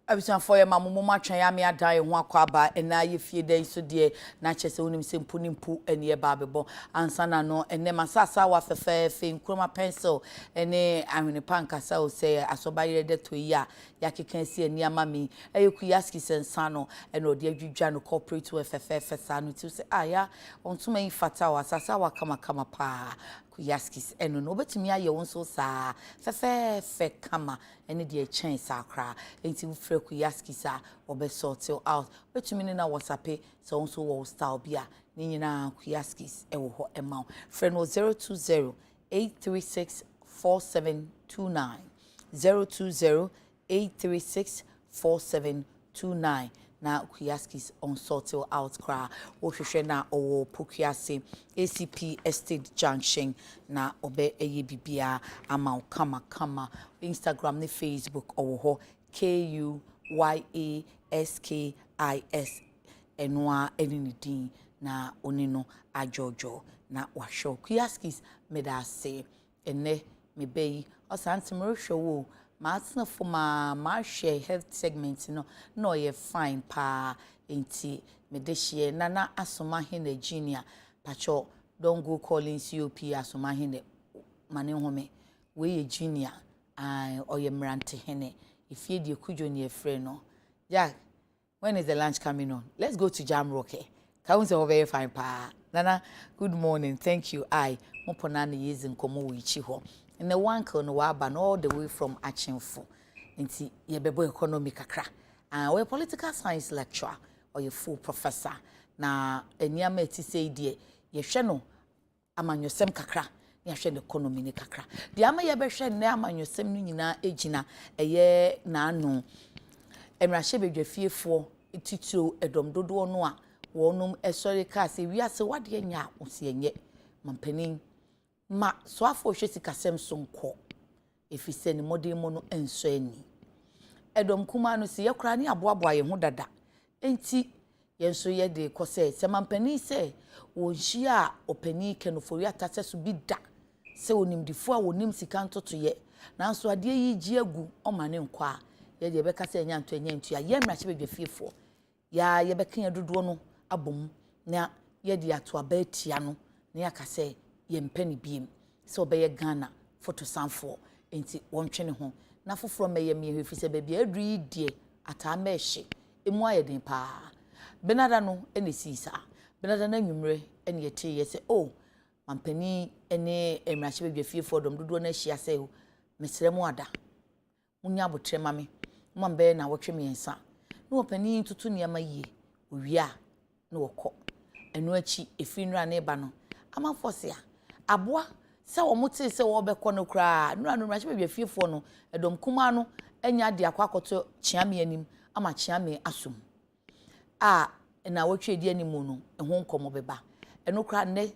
Abisan for your mamu matwan ya me adan ho akwaba ena ye fie den so de na chese wonim se mpu ene ye ba bebo ansa na no ene masasa wa fefe nkroma pencil ene ahwene pankasa o se asobayire de to ya yakeka si eni amami eyeku yaski sensa no ene odi adwudwa no corporate we fefe sa no ti se aya ontuma yi fata wa sasa wa kama pa kuyaskis eno no betumi aye wonso sa fefe kama ene de chen sakra enti ufre kuyaskis a obesort out betumi ni na whatsapp so wonso wo style bia ni nyina kuyaskis ewo ho ema friend 020 836 4729 020 836 4729 na kuyaskis on sorted out kra wo hwehwe na owo pokuase ACP Estate Junction na obe eye bibia ama kama Instagram ni Facebook owo ho KUYASKIS enwa eninidin na onino ajojo na washo kuyaskis medase ene mebei osantimro hwo Matsna for my share health segment no ye fine pa enti medeshie nana asoma hene junior pacho don't go calling COP asoma hene mane home we junior or ye mrante hene if ye di kujo ni efre no Jack, when is the lunch coming on? Let's go to Gyampo. Can we say very fine pa nana good morning, thank you. I moponani yezin komo wichi ho and the one no waban all the way from Achinfo. Inti ye bebo economy kakra. And we political science lecturer or ye full professor. Na enyama eti say die ye hwe amanyosem kakra. Ye hwe economy ni kakra. Di ama ye be hwe na amanyosem no nyina ejina eye na anu. Emrahye bedwafiefo etitiro edom dodo no a wonum esori ka se wiase wade nya ose enye mampanin ma so afo hwesi kasem so nko efise ni modemo no enso ani edom kuma no se yakura ni aboaboa ye ho dada enti yenso ye de kose se mampanin se wonhia a opani kenofori atase so bi da se onimdifo a wonim sika ntoto ye nanso ade yi gi agu omane nko a ye de beka se nya nto nya ntu ya ye mrahye bedwafiefo ya ye beka ya dodo no abom na ye de ato abatia no na yakase ye mpani biem so obeye Ghana photo samfo enti wontwene ho na foforo meye hefi se bebia adui die ata mehye emu ayeden pa benada no ene sisa benada na nwumre ene yete ye se oh mampani ene emrahye bedwafiefo dom dodo na hia se mesremu ada munya abotre mame mambe na wotwe miensa no opani tutu niama yie owia na wokọ enu achi efinra na eba no amafosia aboa se wo mote se wo bekọ no kra nura no mrahye bedwafiefo no edom kuma no enya de akwakoto chiame anim ama chiame asum na wotwe di animu no ehon komo beba eno kra ne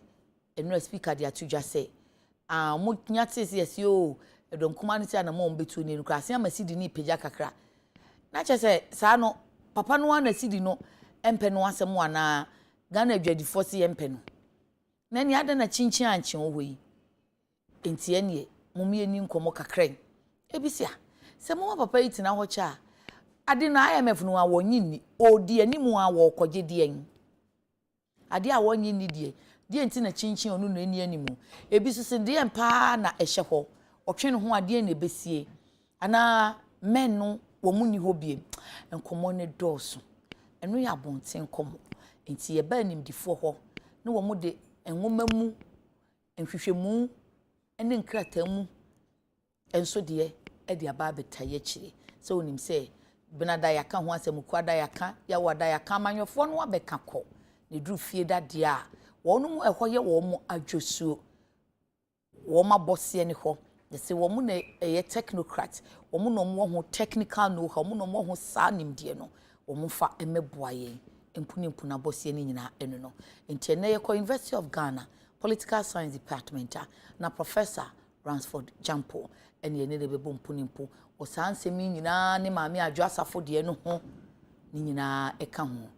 enu speaker de atudwa se mo nyate se yes yo edom kuma no tia na mo betu ni kra se amasidi ni peja kakra na chese sa no papa no ana sidi no empe no asem ana Ghana adwadifo se empe no na ni ada na chinchin anche wo yi enti ene mumie ni nkomo kakran ebisia se mo papa yi tina ho cha ade na IMF no awonyi ni odi animu a wo koje die en ade a wonyi ni die enti na chinchin onu no eni animu ebisu se de empa na ehye ho otwe ne ho ade na ebesie ana men no wo munyi ho biem nkomo ne doso enu ya bonten komo enti ye ba nimdifo ho ne wo mu de enwoma mu enhwehwemu ene nkrata mu enso de e de aba betaye kire so onim se benada yaka ho asem kwada yaka ya wada yaka manyofo no abeka kọ ne duru fie dade a wonum ehoye wo mu adwosuo wo ma bose ne ho de se wo mu na eye technocrat wo mu no mo ho technical know how mo no mo ho sa nimde no wo mu fa emeboaye empuna bose ne nyina enu no enti na ye ko University of Ghana Political Science Department na Professor Ransford Gyampo ene ne bebo mpunimpu o sansemi nyina ne maame adwo asafo de no ho ne nyina eka ho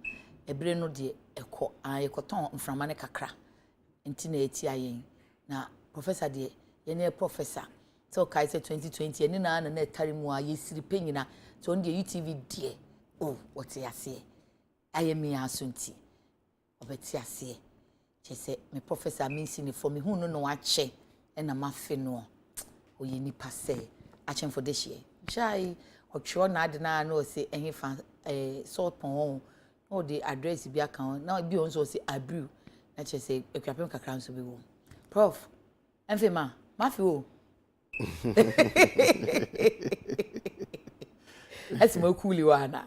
ebre no de ekọ ayekoton mframa ne kakra enti na eti ayen na professor de ye ne professor so kai say 2020 eni na na tare mu a yesiri penyina so on the UTV die oh what ya say ayemi asunti obeti ase che say me professor minsi ne for me hu no ache na mafe no oye nipa say achen for this year chai otwo na ade na no say ehin fa salt pon no the address bi account na bi on so say abu na che say ekwapem kakra nso bi wo prof enfema mafe o That's my coolie one.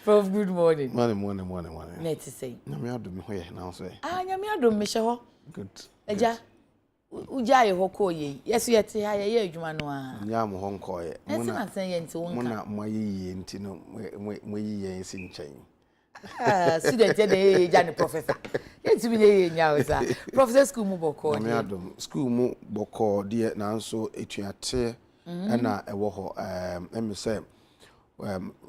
Prof, good morning. Morning. Net to say. Nyame adom ho ye na so. Nyame adom me hye. Good. Eja. Uja ye hoko ye. Yesu ye te ha ye adwuma no a. Nyam ho nko ye. Muna san ye nti wonka. Muna moye nti no moye ye nsi nchen. Student ye dey eja ne professor. Ye ti bi ye nya o sa. Professor school mu boko. Nyame adom school mu boko de na nso etuate na ewo ho let me say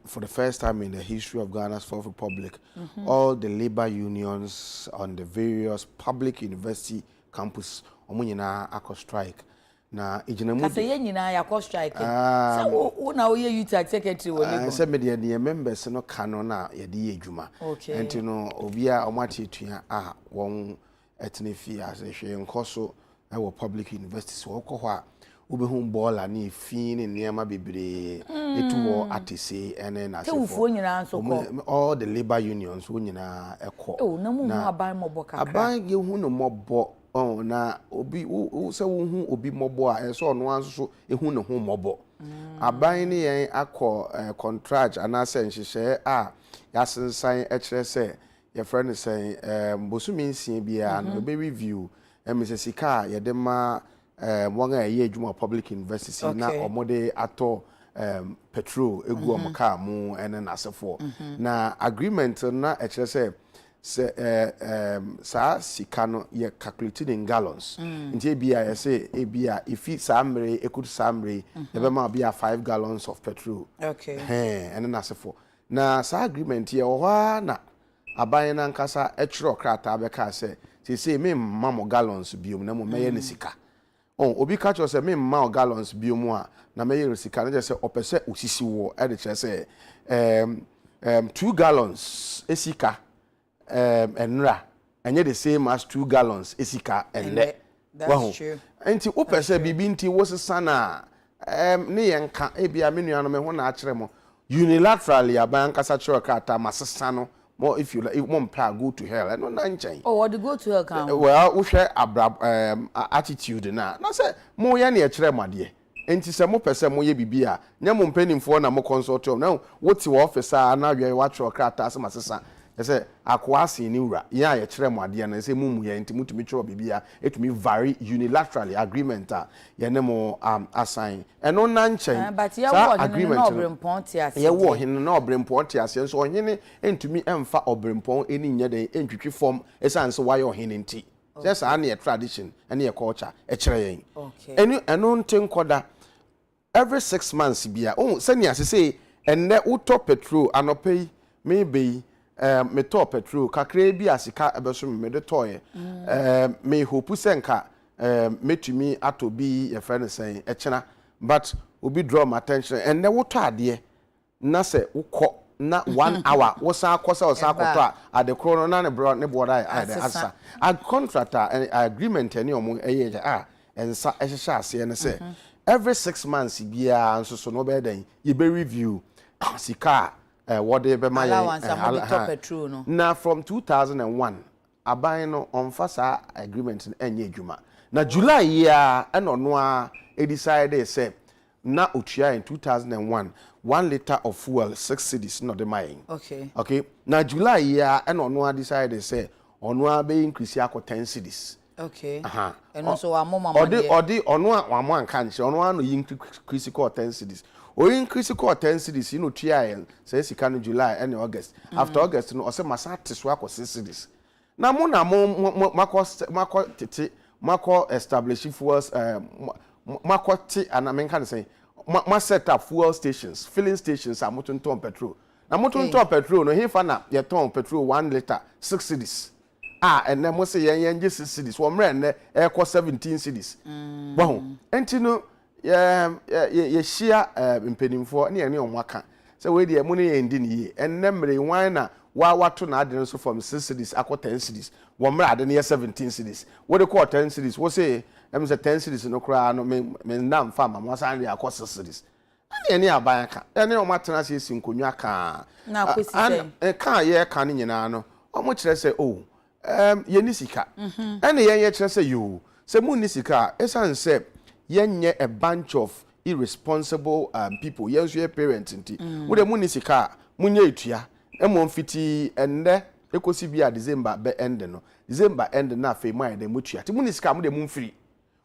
for the first time in the history of Ghana's Fourth Republic, all the labor unions on the various public university campus omunyina akọ strike na ejinamu ase ye nyina yakọ strike so wo na wo ye youth secretary wo Lagos say me the members no kano na ye de ye adwuma enti no obia omati etua a won etnefi as ehwe nkoso e wo public universities wo kọ ho a ubehun baller ni fi ni niam bebre etuwo atese ene na se ufuo nyina nso ko all the labor unions wo nyina ekọ na mu aban mobo kakra aban ye hu no mobo na obi se wo hu obi mobo a eso ono anso ehu ne hu mobo aban ni yen akọ contract anase nhyehyẹ a yasensan ekire se ye friend say bosumi nsia bia no be review emesesika ye de ma wanga ye adwuma public universities na omode ato petrol egu omka mu ene na asefo na agreement na ekire se sa sika no ye calculated in gallons nti bia ye say bia ifi samre ekut samre ye be ma bia 5 gallons of petrol ene na asefo na sa agreement ye ho na aban na nkasa ekiro krata be ka se me mamo gallons biom na mo meye ne sika obi catch us me ma gallons biomu a na me yere sika na je se opese osisi wo e de kire se 2 gallons esika enra enye the same as 2 gallons esika enle that's true enti opese bibi nti wo sesa na ne yenka ebia me nuano me ho na akire mo unilaterally aban kasa kire kata masesa no more if you like if one plan go to hell no na nchen what the go to hell can well we share attitude na say mo ye na e kire made enti se mo pese mo ye bibia nya mo mpanimfo na mo consortium na woti wo officer na hwe wa kire krata ase masesa say akwase ni wura ya ye kire made na say mumu ye enti mutumi kire bibia etumi vary unilaterally agreement ye ne mo assign eno na nchen but ye wo agreement no obrempon ti ase ye wo hin na obrempon ti ase so ohene entumi emfa obrempon eni nya den entwitwi form esanse wa ye ohene nti just an ye tradition and ye culture e kire yen eno nten koda every 6 months bia sani ase say enne uto petrol anopei maybe me to petrol kakra bi asika ebeso me de toye me hope senka metumi atobi ye friend say echena but obi draw my attention and then woto ade na se wukọ na 1 hour wo san akosa wo san akoto a de kro no na ne bro ne boda ai de asa a contractor agreement any omo eye ensa ehyehyɛ ase ne se every 6 months bia nso so no be den ye be review sika what they be my petrol no na from 2001 aban no on fasa agreement enye adwuma na July year eno no a decide say na otua in 2001 1 liter of fuel 6 cedis no de mine okay na July year eno no a decide say ono a be increase akọ 10 cedis eno so wa mama odi ono a wa mo anka nche ono a no increase akọ 10 cedis o increase akọ 10 cedis no tua yen say sika no July and August after August no o say masa teso akọ 6 cedis na mo mako tete mako establish fuels mako ti anamenka say ma set up fuel stations filling stations a motonton petrol na motonton petrol no hefa na ye ton petrol 1 liter 6 cedis and then must say yen just cities one ran air cost 17 cities wow and you know ye share impeding for any on waka so we the money ending ye and memory wine what to na so from 6 cities akwa 10 cities one rather near 17 cities what the call 10 cities what say em say 10 cities no cry no me ndam farm am was and akwa 6 cities any aban ka any o matena se sinkonwa ka na kwesi say ka ye ka ne nyina no o mo kire say oh ye ni sika ene ye kire say yo say mu ni sika esan say yenye a bunch of irresponsible people yenso ye parents nti wo de mu ni sika munye etua emo mfiti enne ekosi bia December be end no December end na fe mu ayede mutua ti mu ni sika mu de mu mfiri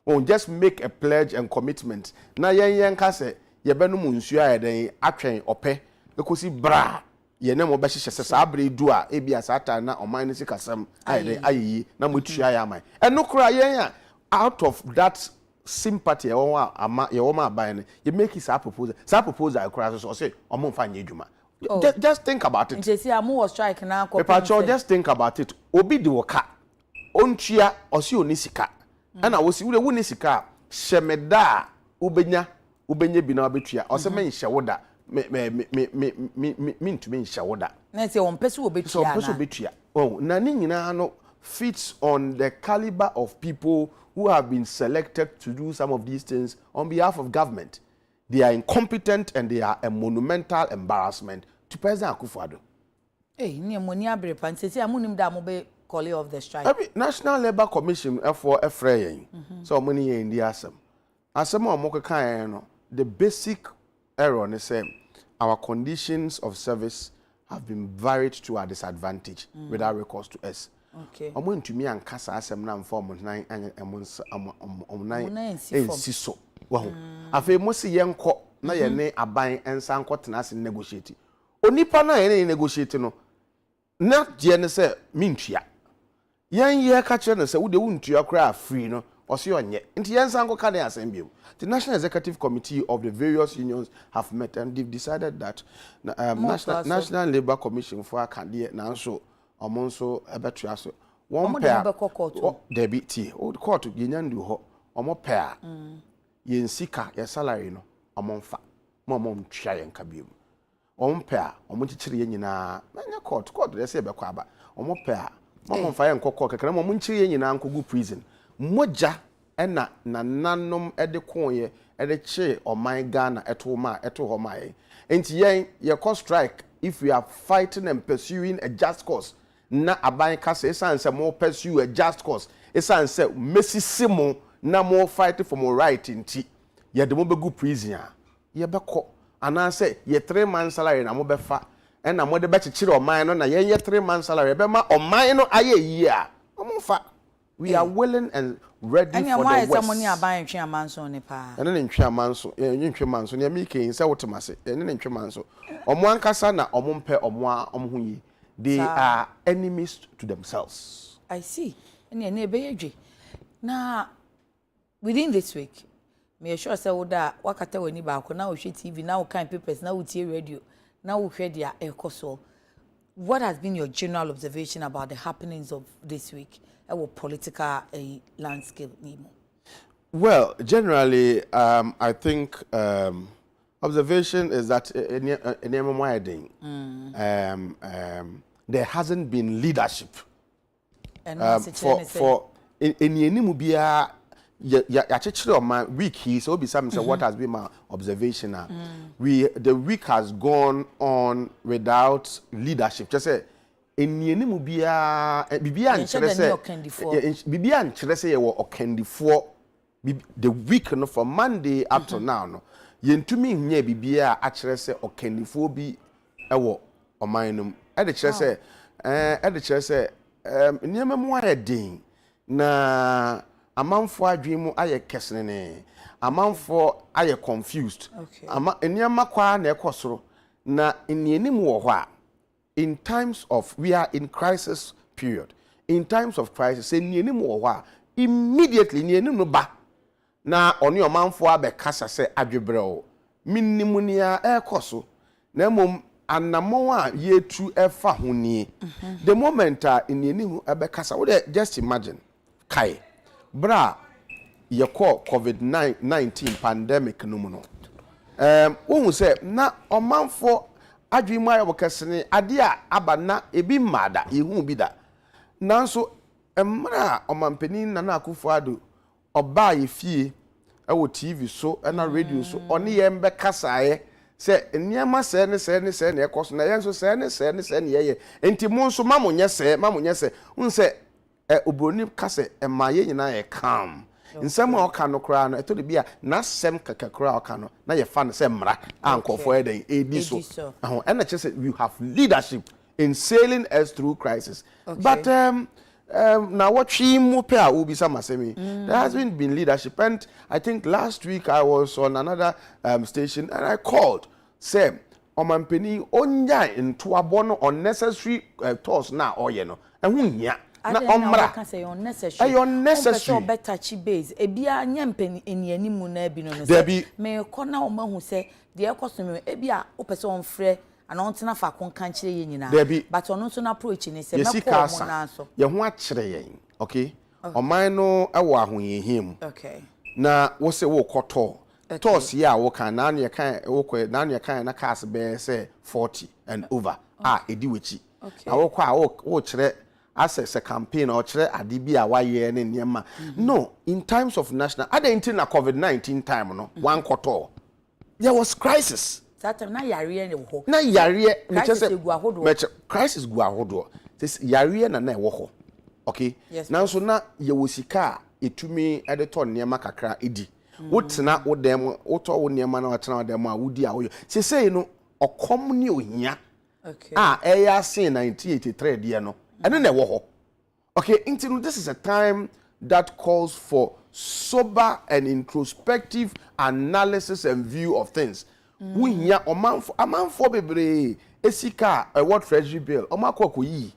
won just make a pledge and commitment na yen ka say ye benu mu nsu ayede atwen ope ekosi bra ye ne mo be hye sesa abre du a e bia satan na oman ni sikasam ayede ayi na mutua ya aman eno kura yen out of that sympathy ye won aban you make it a proposal across so say omo mfa nya edwuma just think about it nti am was strike na ko just think about it obi de woka ontua osi onisika na wosi wo ni sika hyemeda ubenya bi na obetua ose men hyewoda me ntumi hyewoda na se won pese obetua so pese obetua oh na ni nyina no fits on the caliber of people who have been selected to do some of these things on behalf of government. They are incompetent and they are a monumental embarrassment to President Akufo-Addo. Hey, ni amoni abre pan sesi amunim da mo be call of the strike. Every National Labour Commission for Efrayin. So many in the asem. Asem o mo kan no, the basic error ne say our conditions of service have been varied to our disadvantage without recourse to us. Okay. Omo ntumi ankasa asem na mfom nan nan ensiso wo afi mo se yenko na ye ne aban ensa nkotena se negotiate onipa na ye ne negotiate no na je ne se mintua yen ye ka kire ne se wo de wuntua kra free no ose onye nti yensa nkoka de asem biom the National Executive Committee of the various unions have met and they've decided that National Labour Commission for akade na so omonso ebetua so one pair debi ti old court yenyandu ho omo pair yensika ya salary no omonfa momom twa yen kabiem omo pair omo chichire yenyina na court dey say bekwa aba omo pair momom fa yen kokko kekere momom nchire yenyina nkogu prison moja ena nananom ede konye ede che oman Ghana eto ma eto ho mai enti yen ye call strike if we are fighting and pursuing a just cause na aban kasa esanse mo pursue a just cause esanse mesisimo na mo fight for more right nti ye de mo begu prison ye beko anase ye 3 months salary na mo befa na mo de be kikire oman no na ye 3 months salary be ma oman no aye yi a mo fa we are willing and ready for the West. And why someone aban ntwe amanso ne pa ene ne ntwe amanso ye ntwe manso ne meke nse wotemase ene ne ntwe manso omo ankasa na omo mpe omo ho yi. They are enemies to themselves. I see. Now, within this week, me sure say that wakata weni ba ko na wo hwe TV, now kind papers, now wo tie radio, now wo hwe dia ekoso. What has been your general observation about the happenings of this week? Our political landscape, Nemo. Well, generally, I think observation is that there hasn't been leadership for any bia ya chechire on my week he so be some say what has been my observation the week has gone on without leadership just say any bia bibia nchire say bibia nchire say ye wo okandifo the week no from Monday up to now no yentumi nya bibia a kire say okandifo bi ewo omanum e de kire say niyama mu ayedin na amanfo adwemu aye kesene amanfo aye confused ama niyama kwa na ekosoro na enianim wo ho a in times of we are in crisis period in times of crisis enianim wo ho a immediately enianim no ba na oni omanfo abekasa se adwebrɛ o minnimunia ekoso na mom anamo a yetu efa ho nie the moment in enihu ebekasa wo just imagine kai bra yekọ covid-19 pandemic no mu no wohu se na omanfo adwemu ayo kese ade a aba na ebi mada ehu bi da nanso emra omampanin na Akufo-Addo oba yefie ewo TV so na radio so oni ye mbe kasaye se niema se ne ekoso na yenso se ne ye enti mo nso mamonye se unse obroni kase emaye nyina ye calm nsem a oka no kra no eto de bia na sem kakakra oka no na ye fa no se mra ankofo eden edi so and say you have leadership in sailing us through crisis but now what she mupea will be some asemi. There hasn't been leadership, and I think last week I was on another station and I called, say, Omampeni onya into abono unnecessary tours now or no, and wunya. Na omra can say unnecessary. Unnecessary. Better chi base. Ebia nyempeni eni mu na bi no no. Debi me kona o mahu say de ekoso ebia o pese on frɛ anontina fa kon kan kire ye nyina but ono so na approach ni se meko mo na so ye ho a kire yen okay oman no ewo ahoyehim okay na wo se wo koto toss ya wo kan na ne kan wo kɔ na ne kan na cars be say 40 and over edi wechi na wo kɔ wo kire as a campaign or kire ade bi a wa ye ne niema no in times of national identity na covid-19 time no one koto there was crisis. Na yare ne wo na yare crisis gu ahodo this yare na wo ho okay now so na ye wo sika etumi editor niema kakra edi wotena wo dem woto wo niema na wotena wo dem a wodi a wo say no okom ni ohia eya sin 1983 de no eno na wo ho okay until this is a time that calls for sober and introspective analysis and view of things. Wunya amanfo bebre esika what treasury bill omakọ yi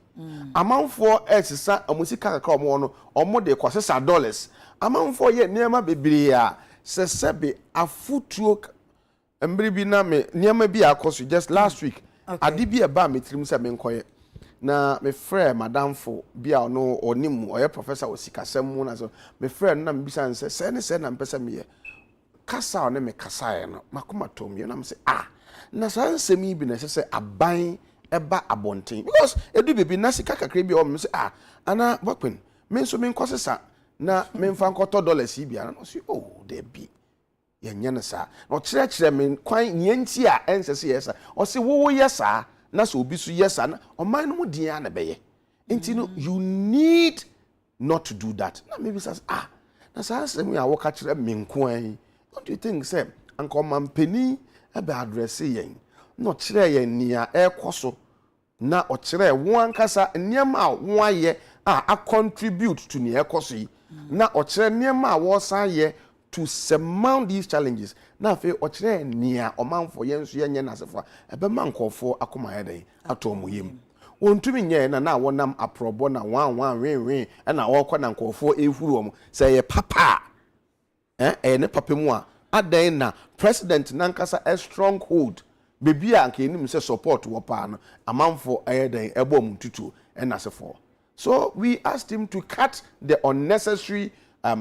amanfo esisa amusika kakra omo no omo de kwasesa dollars amanfo ye niema bebre a sesebe afutuo mbiri bi na me niema bi akoso just last week ade bi e ba metrim se me nkoye na me frɛ madamfo bi a no onimu oye professor osikasem mu na so me frɛ no na me bisa nse se na mpesa me ye kasa one me kasa no makoma tom ye na me say na san semi bi na say aban eba abonten because edu bebi na sika kakra bi o me say ana bakwen me so me nkosesa na me mfa nkoto dollars bi ana no say there be ye nyane sa no kire me kwan nyanti a ensese yesa o say wo yesa na so obi so yesa na o man no mu dia na beye enti no you need not to do that na maybe says na san semi a wo ka kire me nkwan. What do you think, Sam? Uncle Mampeni about addressing yen. No chere yen near air coso. Na or chere one casa nearma 1 year contribute to near cosi. Na or chere nearma was a year to surmount these challenges. Na fe or chere near or man for yen as a for a man call for a comade at him. Won to me yen and now one am a pro bona 1 ring and I walk on and call for a room. Say papa. Ne papa mu a adan na president nankasa a stronghold bebi a nke nim se support wo pa no amanfo ayedan ebom tutu and asefo so we asked him to cut the unnecessary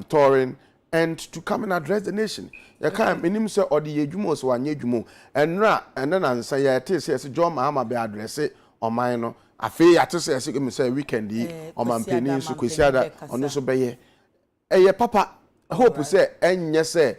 touring and to come and address the nation ya kan menim se odi yejumo so anye jumo enra ene na nsa ya te se John Mahama be address oman no afi ya te se me say weekend yi omampeni su kwesiada ono so beye eye papa I hope say enye say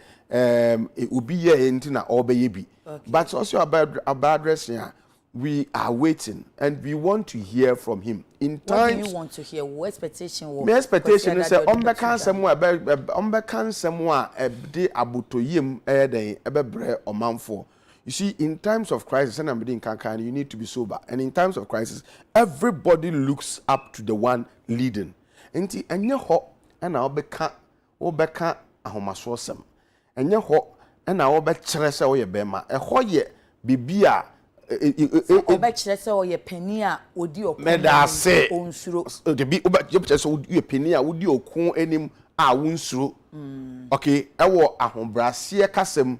ubi ye enti na obeye bi but also about address here we are waiting and we want to hear from him in time. What do you want to hear? What expectation? My expectation is say ombeka nsemo a de abotoyem den ebebre omanfo. You see, in times of crisis, and I'm being kankan, you need to be sober. And in times of crisis, everybody looks up to the one leading. Enti enye ho na obeka ahomasosem enye ho na obekere se oye bema ho ye bibia obekere se oye pani a odi okun onsuro de bi obekere se oye pani a odi okun enim a wonsuro okay ewo ahobrase kasem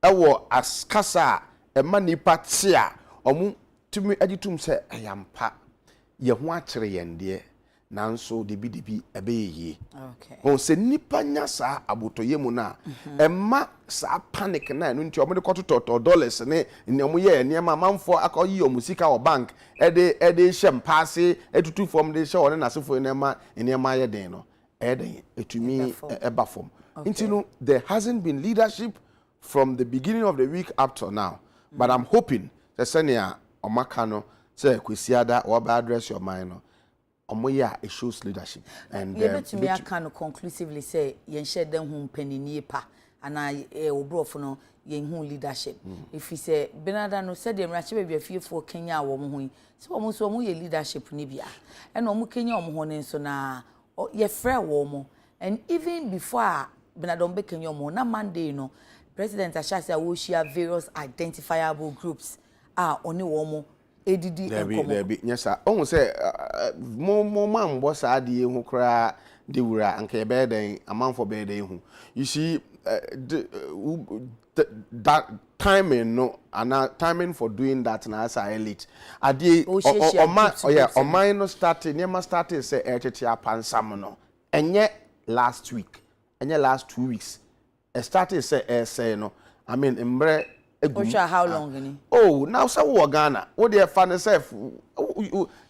ewo askasa ema nipa tia omu tumi agitum se ayampa ye ho akere yende nanso de bi ebeye okay on se nipa nya sa abotoye mu na emma sa panic na no nti omo de kototo dollars ne omo ye ne ma manfo akoyi omusika o bank ede shem passe etutu form de she one na sefo ne ma ye den no eden etumi eba form nti no there hasn't been leadership from the beginning of the week up to now but I'm hoping that senia omaka no say kwesiada or ba address your mind no omoya it shows leadership and you bet me I can conclusively say yen share dem hu panini pa ana Prof no yen hu leadership if he say benada no said dem rache be afiefo Kenya wo mo hu so mo so mo ye leadership ni bia and omo Kenya omo ho ne so na ye frɛ wo mo and even before benada be Kenya omo na Monday no President Ashasi wo share various identifiable groups oni wo mo edidi enkomo there be yes sir ohun say mo mambo sa de hu kra de wura anka e be den amanfo be den hu you see that timing no and timing for doing that na as elite ade o mine no started near started say etete apansam no enye last week enye last 2 weeks it started say no I mean embre how long any? Oh, now so we Ghana. What they find self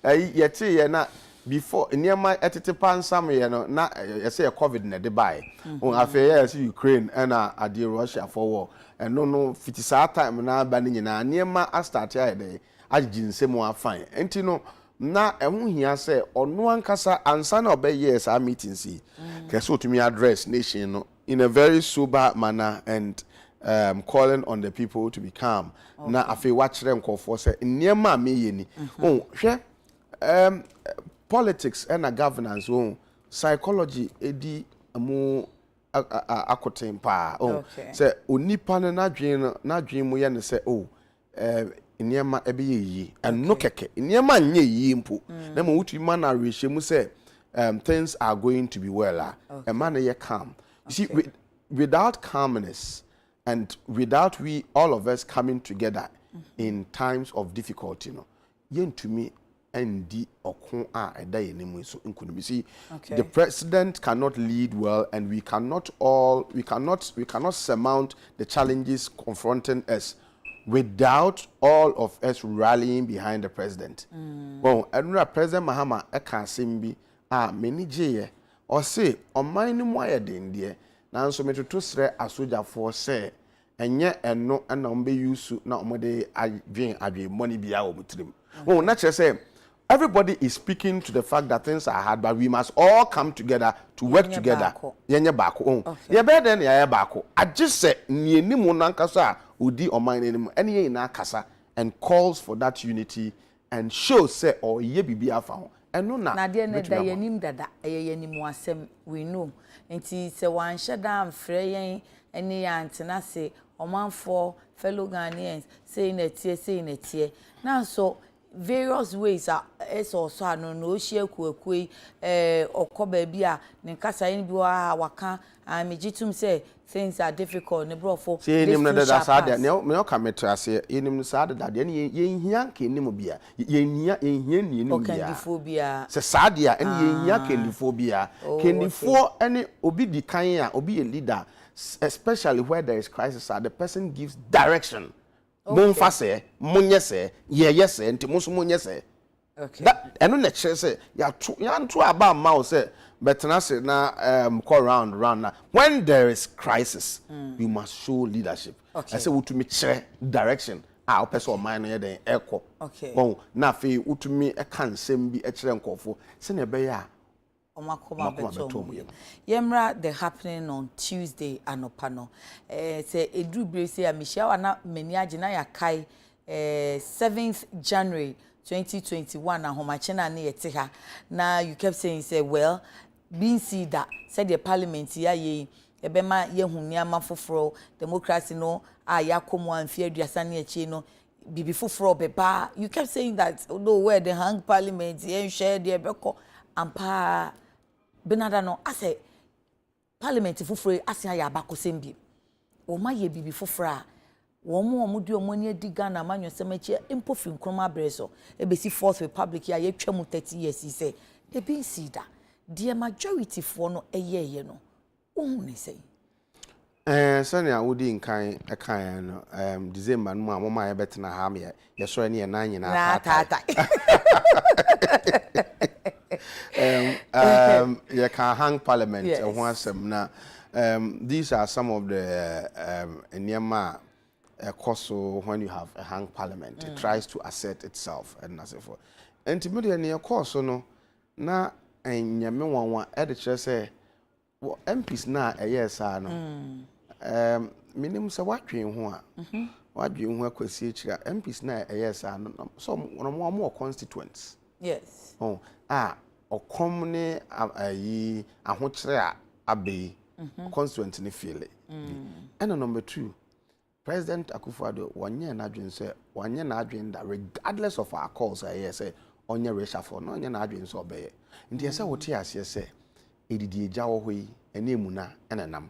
yet na before nearby etete pan some no na say COVID na dey buy. On affair Ukraine and ade Russia for war. And no fit sa time na ba ni na nearma a start here dey aginsem wa fine. Enti no na ehun hia say ono ankasa ansa na obey years our meeting see. Keso to me address nation no in a very sober manner and calling on the people to be calm. Okay. Na afi watch them call for say niema me yeni. Oh, hwe politics and a governance psychology edi mu akoten pa. Oh, say onipa na dwen mu ye ne say niema ebe yi and no keke niema nye yi mpo. Na mo wutu ma na rehye mu say things are going to be well. A man ye calm. You see without calmness and without we all of us coming together in times of difficulty, no, yen to me and the okun so see the president cannot lead well, and we cannot surmount the challenges confronting us without all of us rallying behind the president. Well, and President Mahama Ekasimbi many jeye or say on my no den there. Na so metoto sre asoja for say enye eno na ombe yusu na omode adwen money bia obutrim. Oh, na say everybody is speaking to the fact that things are hard, but we must all come together to work together. Yenye bako. Ye be den ye bako. I just say ni enimu na nkasa odi oman enimu ene na kasa and calls for that unity and shows say or ye bibia fa ho. Eno na de na da yenim dada yenimu asem we know. Nti se wan shada amfre yen ene ya antena se omanfo fellow Ghanaians say na tie na so various ways are also no share kwekwe okoba bia ne kasa yin bi wa waka amejitum say things are difficult ne brofo say nim na da sada ne me o ka metrase nim sada da de ne yen hia nke nim bia yen hia ni nim bia se sada ene yen hia kendifo bia kendifo ene obi di kan a obi a leader, especially where there is crisis, the person gives direction. Monfa se monye se ye se nti mo so monye se. Okay. That eno na chere se ya nto aba ma o se betena se na call round na when there is crisis you must show leadership. I say utumi chere direction o person o man no ye den ekọ. Okay. Bon na fe utumi e kan nsem bi e chere nkofo se na be ya Yemra the happening on Tuesday anopano. Say Edru Brese Michelle na meni agina ya kai 7th January 2021 na homachena na yete ha. Na you kept saying say well being see that said the parliament ya ye ebema ye hu niama foforo democracy no ayakomo amfie aduasa na echi no bibi foforo beba. You kept saying that although where the hang parliament ye share the ebeko ampa benada no ase parliament fufure ase ya abakosem bi o ma ye bibi fufura womo di omoni adi Ghana manyo semachi impo fi nkroma breso ebesi Fourth Republic ya yetwa mu 30 years say e bin sida the majority for no eye no ohun say sanya wodi nkan ekan no December no mama ya betena ha me ye so ne na nyina tata you can hang parliament and one sem na these are some of the enema coso when you have a hang parliament it tries to assert itself and as for intermediate near course no na nyame wanwa e de kire say MPs na yes no minim say watwen ho a wadwen ho akwasi kira MPs na yes no so no constituents yes okom ne ayi ahokire a abe constituent ne feel and number 2 President Akufo-Addo wanye na adwen say wanye na adwen that regardless of our calls say onye reshuffle no onye na adwen so obeye nti say wote ase say edidi eja wo hoyi enemu na enanam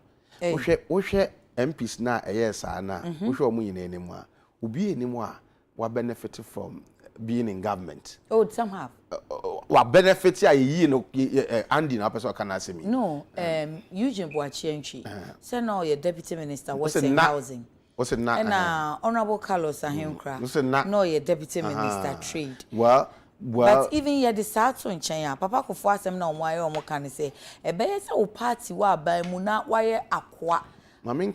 wohwe MPs na sa na wohwe omu nyina enemu a obi enemu a wa benefit from being in government. Oh, some have. What benefits are you know Andy na person can ask me? No, Eugene Boachienchi. Say no, your deputy minister was in housing. What's it not? And Honorable Carlos Ahimkra. No, your deputy minister trade. Well, but even your desire in China, Papa Kufwa sem na why or can say a better o party wa by muna why aqua.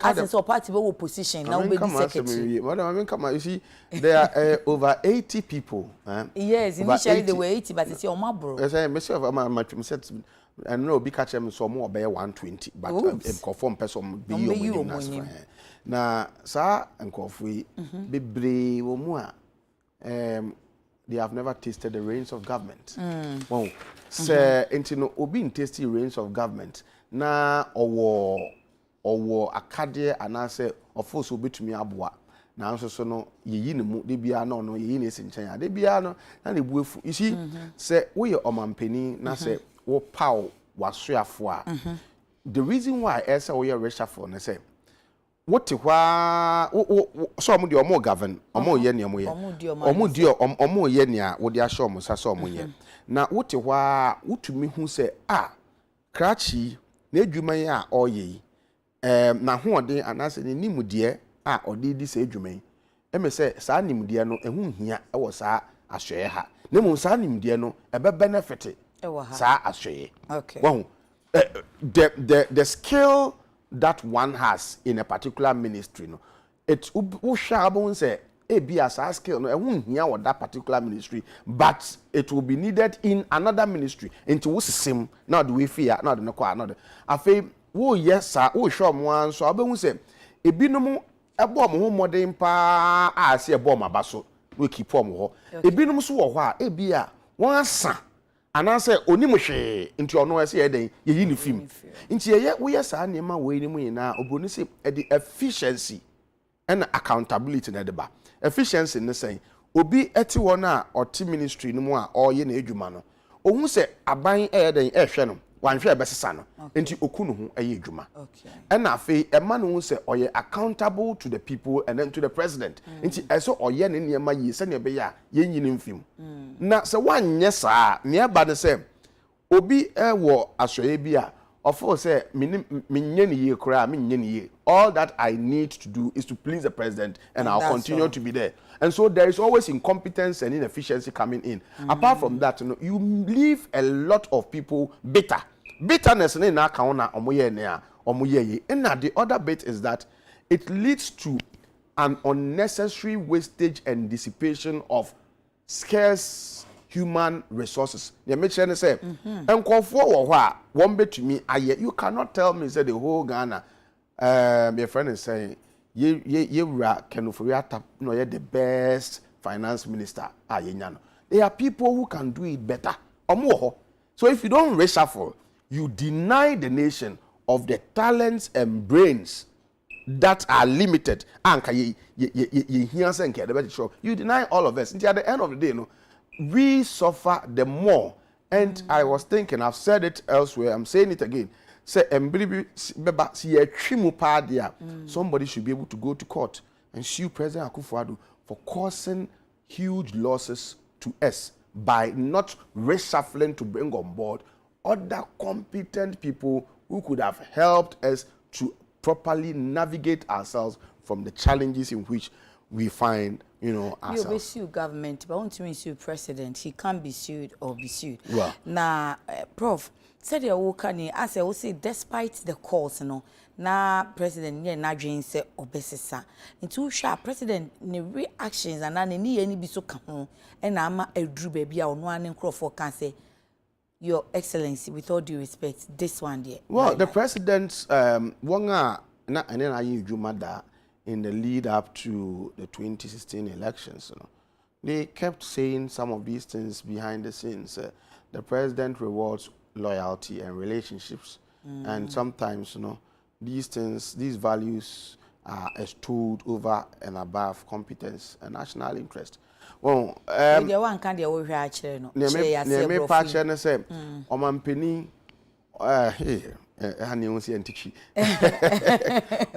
As a party opposition now be secretary. Madam, come you see there are over 80 people. Yes, initially there were 80, but it's your mabro. Yes, I myself my set and no be catch them so more by 120, but conform person be you na sa enkofu bebre wo mu a they have never tasted the reins of government. Well, say intino obi tasty reins of government na owo akade anase ofo betumi aboa na nso so no yeyi ne mu de bia no no yeyi ne sinchen de bia no na ne buefu you see say we omampani na say wo paw wasoafo a the reason why esa we reshuffle na say what hwa so omo de omo govern omo ye ne omo ye omo ye ne a wo de ahye omo sa so omo ye na what hwa wutumi hu say krachi na adwuma ye a oye na hoɔden anase ne nimudeɛ a ɔde di sɛ adwuman ɛmɛ sɛ saa nimudeɛ no ɛho hia ɛwɔ saa ahwɛɛ ha na mu saa nimudeɛ no ɛbɛ benefit ɛwɔ ha saa ahwɛɛ okay well the skill that one has in a particular ministry no it wo hwa abon sɛ ebi a saa skill no ɛho hia wɔ that particular ministry but it will be needed in another ministry into wo sisem na de we fia na de no kwa na de afei wo yesa wo hwe mo anso abehu se ebinom ebo mo ho modern pa a se ebo ma baso we keep om ho ebinom so wo ho a ebi a won asa anase onim hwe nti ono ese yeden yeyi ne film nti ye wo yesa ne ma we ni mu nyina obroni se the efficiency and accountability na de ba efficiency ne say obi eti won a oti ministry no mu a oye na adwuma no ohun se aban yeden ehwe no wanhwe ebesesa no enti okunu ho aye adwuma and afi ema no say oye accountable to the people and then to the president enti eso oye ne niema yi se ne be ya yenyini mfim na se wanye saa ne eba ne se obi wo asoye bi a ofo say menye ne ye kura menye ne ye all that I need to do is to please the president and I'll continue to be there. And so there is always incompetence and inefficiency coming in. Apart from that, you leave a lot of people bitter. Bitterness in na kauna omoye ne a omoye. And the other bit is that it leads to an unnecessary wastage and dissipation of scarce human resources. You make sure say enkofo wo ho a won betumi aye. You cannot tell me say the whole Ghana my friend is saying ye Kenuforiata no ye the best finance minister no. There are people who can do it better. So if you don't reshuffle, you deny the nation of the talents and brains that are limited. You deny all of us. Until at the end of the day, we suffer the more. And I was thinking, I've said it elsewhere, I'm saying it again. Say somebody should be able to go to court and sue President Akufo-Addo for causing huge losses to us by not reshuffling to bring on board other competent people who could have helped us to properly navigate ourselves from the challenges in which we find, ourselves. You will sue government, but won't you sue president? He can't be sued or be sued. Well, now, Prof, said you will as I will say, despite the calls, na president nye na dwen se obesesa. Nti sha president ne reactions and na ni any bi so ka ho e na ama adru ba bia ono an nkrofo kan say, Your Excellency, with all due respect, this one there. Well, the president's wonga na ene na yin dwuma da in the lead up to the 2016 elections, they kept saying some of these things behind the scenes. The president rewards loyalty and relationships, and sometimes, these things, these values are extolled over and above competence and national interest. Well, the one can the over actually no. Me patch na say omampeni hani unsi entichi.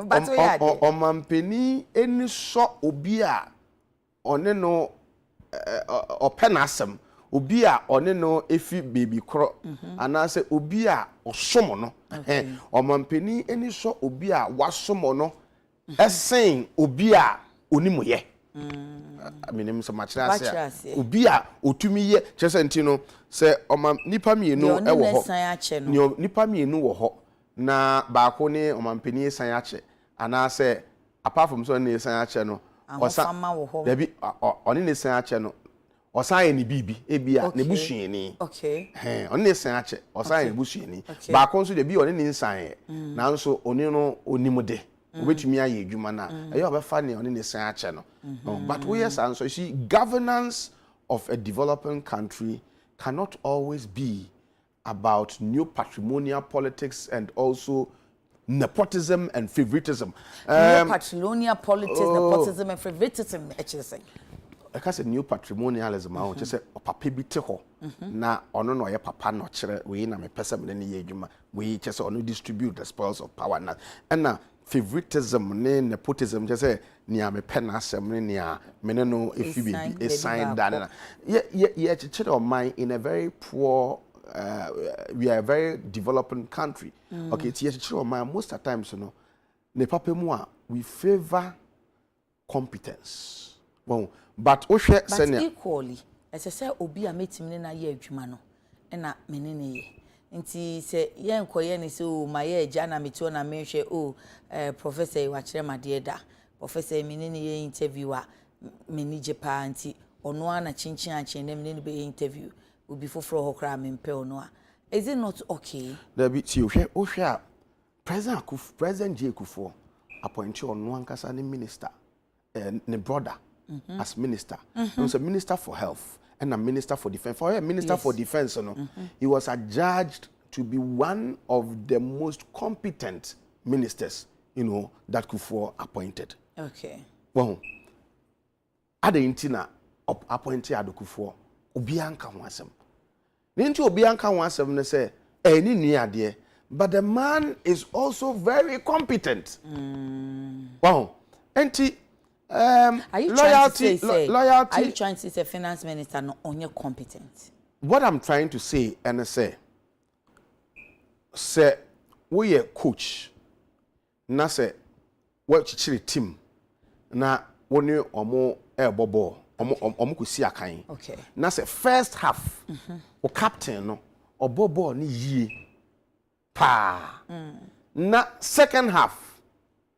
But we had omampeni eni so obi a one no openasem obi a one no efi baby kro anase obi a osomo no omampeni eni so obi a wasomo no esen obi a onimoye. I mean, so much as obi a otumi ye chese ntino se oma nipa mienu e wo ho nipa mienu wo ho na ba ko ne omampani san ache ana se apart from so ne san ache no osa dabi oni ne san ache no osa ye ni bibi ebia ne busuani okay oni ne san ache osa ye ne busuani ba ko so dabi oni ne san ye na nso oni no onimude obetumi aye adwuma na eyo obefa ne oni ne san ache no. But we yes, and so you see, governance of a developing country cannot always be about new patrimonial politics and also nepotism and favoritism. New patrimonial politics, nepotism and favoritism. I can say new patrimonialism. I want to say papa bi te ho na ono no ye papa no kire we na me pesa me ne ye adwuma we just ono distribute the spoils of power na and favoritism ne nepotism just say nia me pena asem ne nia me no efi bi sign that na ye chire o mind in a very poor we are a very developing country. Okay, it's ye chire o mind most of the times ne papa mu a we favor competence. Well, but equally as I say obi a metim na ye adwuma no na me ne ye nti se ye nkoye ne se o ma ye agya na meto na me hwe o professor wa kire made da professor me ne ye interview a me ni je pa nti ono ana chinchin a chen me ne be interview obi foforo ho kra me mpe ono a is it not okay there be ti o hwe a president J Akufo appoint ono ankasa ne minister ne brother as minister. He was a minister for health and a minister for defense. For a minister for defense, he was adjudged to be one of the most competent ministers, that Akufo appointed. Okay. Well, Ade intina appointed Akufo obianka ho asem. Ninti obianka ho asem ne say eni nua de, but the man is also very competent. Wow. Enti are you loyalty, loyalty. Are you trying to say finance minister no only competent? What I'm trying to say, and say we a coach. Na say what chichiri team. Na woni omo bobo omo kusi akan. Okay. Na say first half, o captain no obobo ni yie pa. Na second half,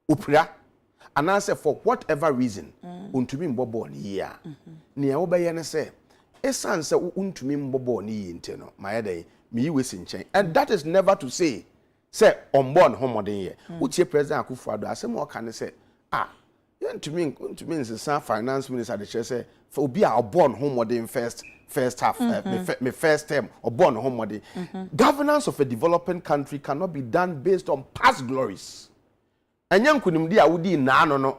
upra. And I say for whatever reason, untumi mbobo ni ya. Ni ya obeye ne say, esan se untumi mbobo ni yinte no. Mayede mi wesi nchen. And that is never to say onborn homoden ye. Utie President Akufo-Addo asem o kan say, untumi nsesa finance minister de say for obi a onborn homoden first half me first term onborn homoden. Governance of a developing country cannot be done based on past glories. Anya nkunimdi a wudi naano no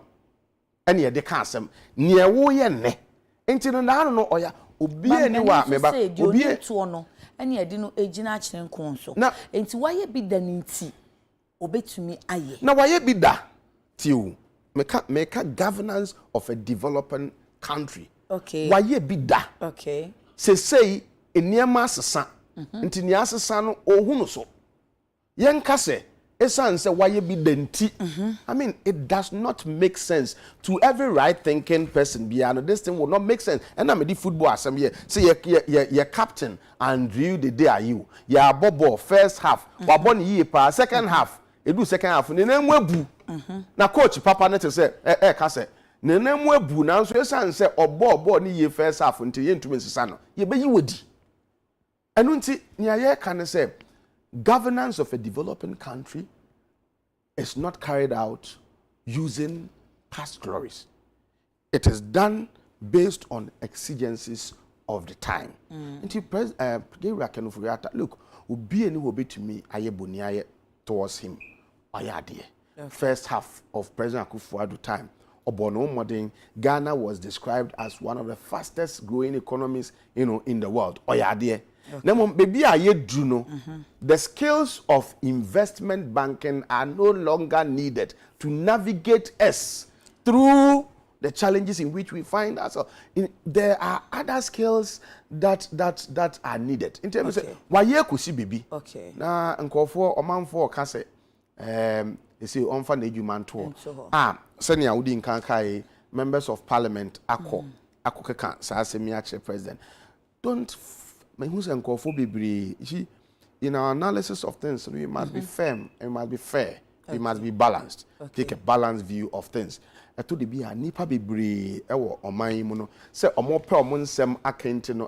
ene ye de ka asem ne wo ye ne enti no naano no oya obi eni wa meba obi to no ene ye de no ejina a kire nkon so enti waye bi da nti obetumi aye na waye bi da ti o make a governance of a developing country. Okay. Why ye be da? Okay. Say enema sesa. Nti ni asesa no ohunu so. Yen kase esan say why ye be denti. I mean, it does not make sense to every right thinking person. Biano, this thing will not make sense. And I'm a football assembly here. Say your captain Andrew the day are you. Ya bobo first half. Wabon ye pa second half. Edu second half. Nene mwebu. Na coach papa net say kase. Nene mwebu na nso esan say obo ni ye first half until ye ntumi nsesa no. Ye be yi wodi. Enu nti nya ye kan say governance of a developing country is not carried out using past glories. It is done based on exigencies of the time. Until look, ubi any will be to me aye boniaye towards him. First half of President Akufo-Addo time, Obono modern Ghana was described as one of the fastest growing economies, in the world. Now, baby, the skills of investment banking are no longer needed to navigate us through the challenges in which we find ourselves. There are other skills that are needed. In terms of why you could see baby. Okay. Na nkofo omanfo kase say onfa na edwuma nto. Senior Udi Nkankai, members of parliament akokeka sa asemi ache president. Don't who's in our analysis of things, we must be firm, it must be fair, we must be balanced. Take a balanced view of things. To the be a nipa bebre ewo oman mu no say omo pe omo nsem akenti no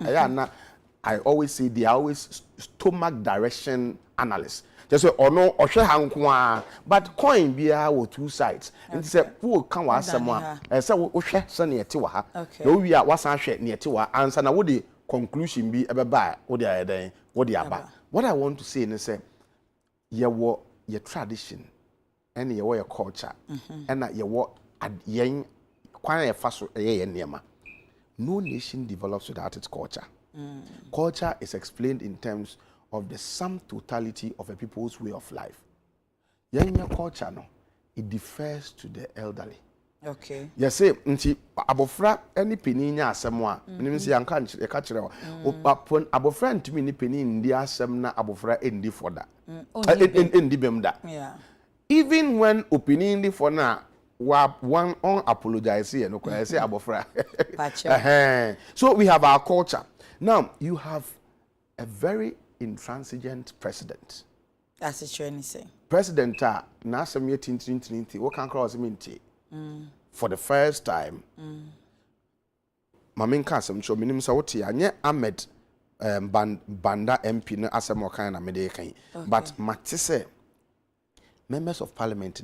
I always say they are always stomach direction analysts. Just say ono ohwe hanko but coin bia wo two sides. And say who kan wa asem a say wo hwe se na yete wa ha. No wi a wasan hwe na yete wa answer na wo de conclusion be ebeba wo de ayeden wo de aba. What I want to say is say your tradition and your culture and your yen kwan e fa so eye niema. No nation develops without its culture. Culture is explained in terms of the sum totality of a people's way of life. Your culture no, it differs to the elderly. Okay. Yes, say nti abofra any penny nya asem a menim say yanka e ka kire o papon abofra ntimi ni penny ndi asem na abofra endi foda endi bemda. Yeah. Even when opinion ndi for na one on apologize here no I say abofra. So we have our culture. Now you have a very intransigent president. That's what you're saying. President na asem ye tintintinti what can cross minti. For the first time, Mamin Kasem show minim sawoti anye Ahmed Banda MP no asem okan na mede kan. But matise members of parliament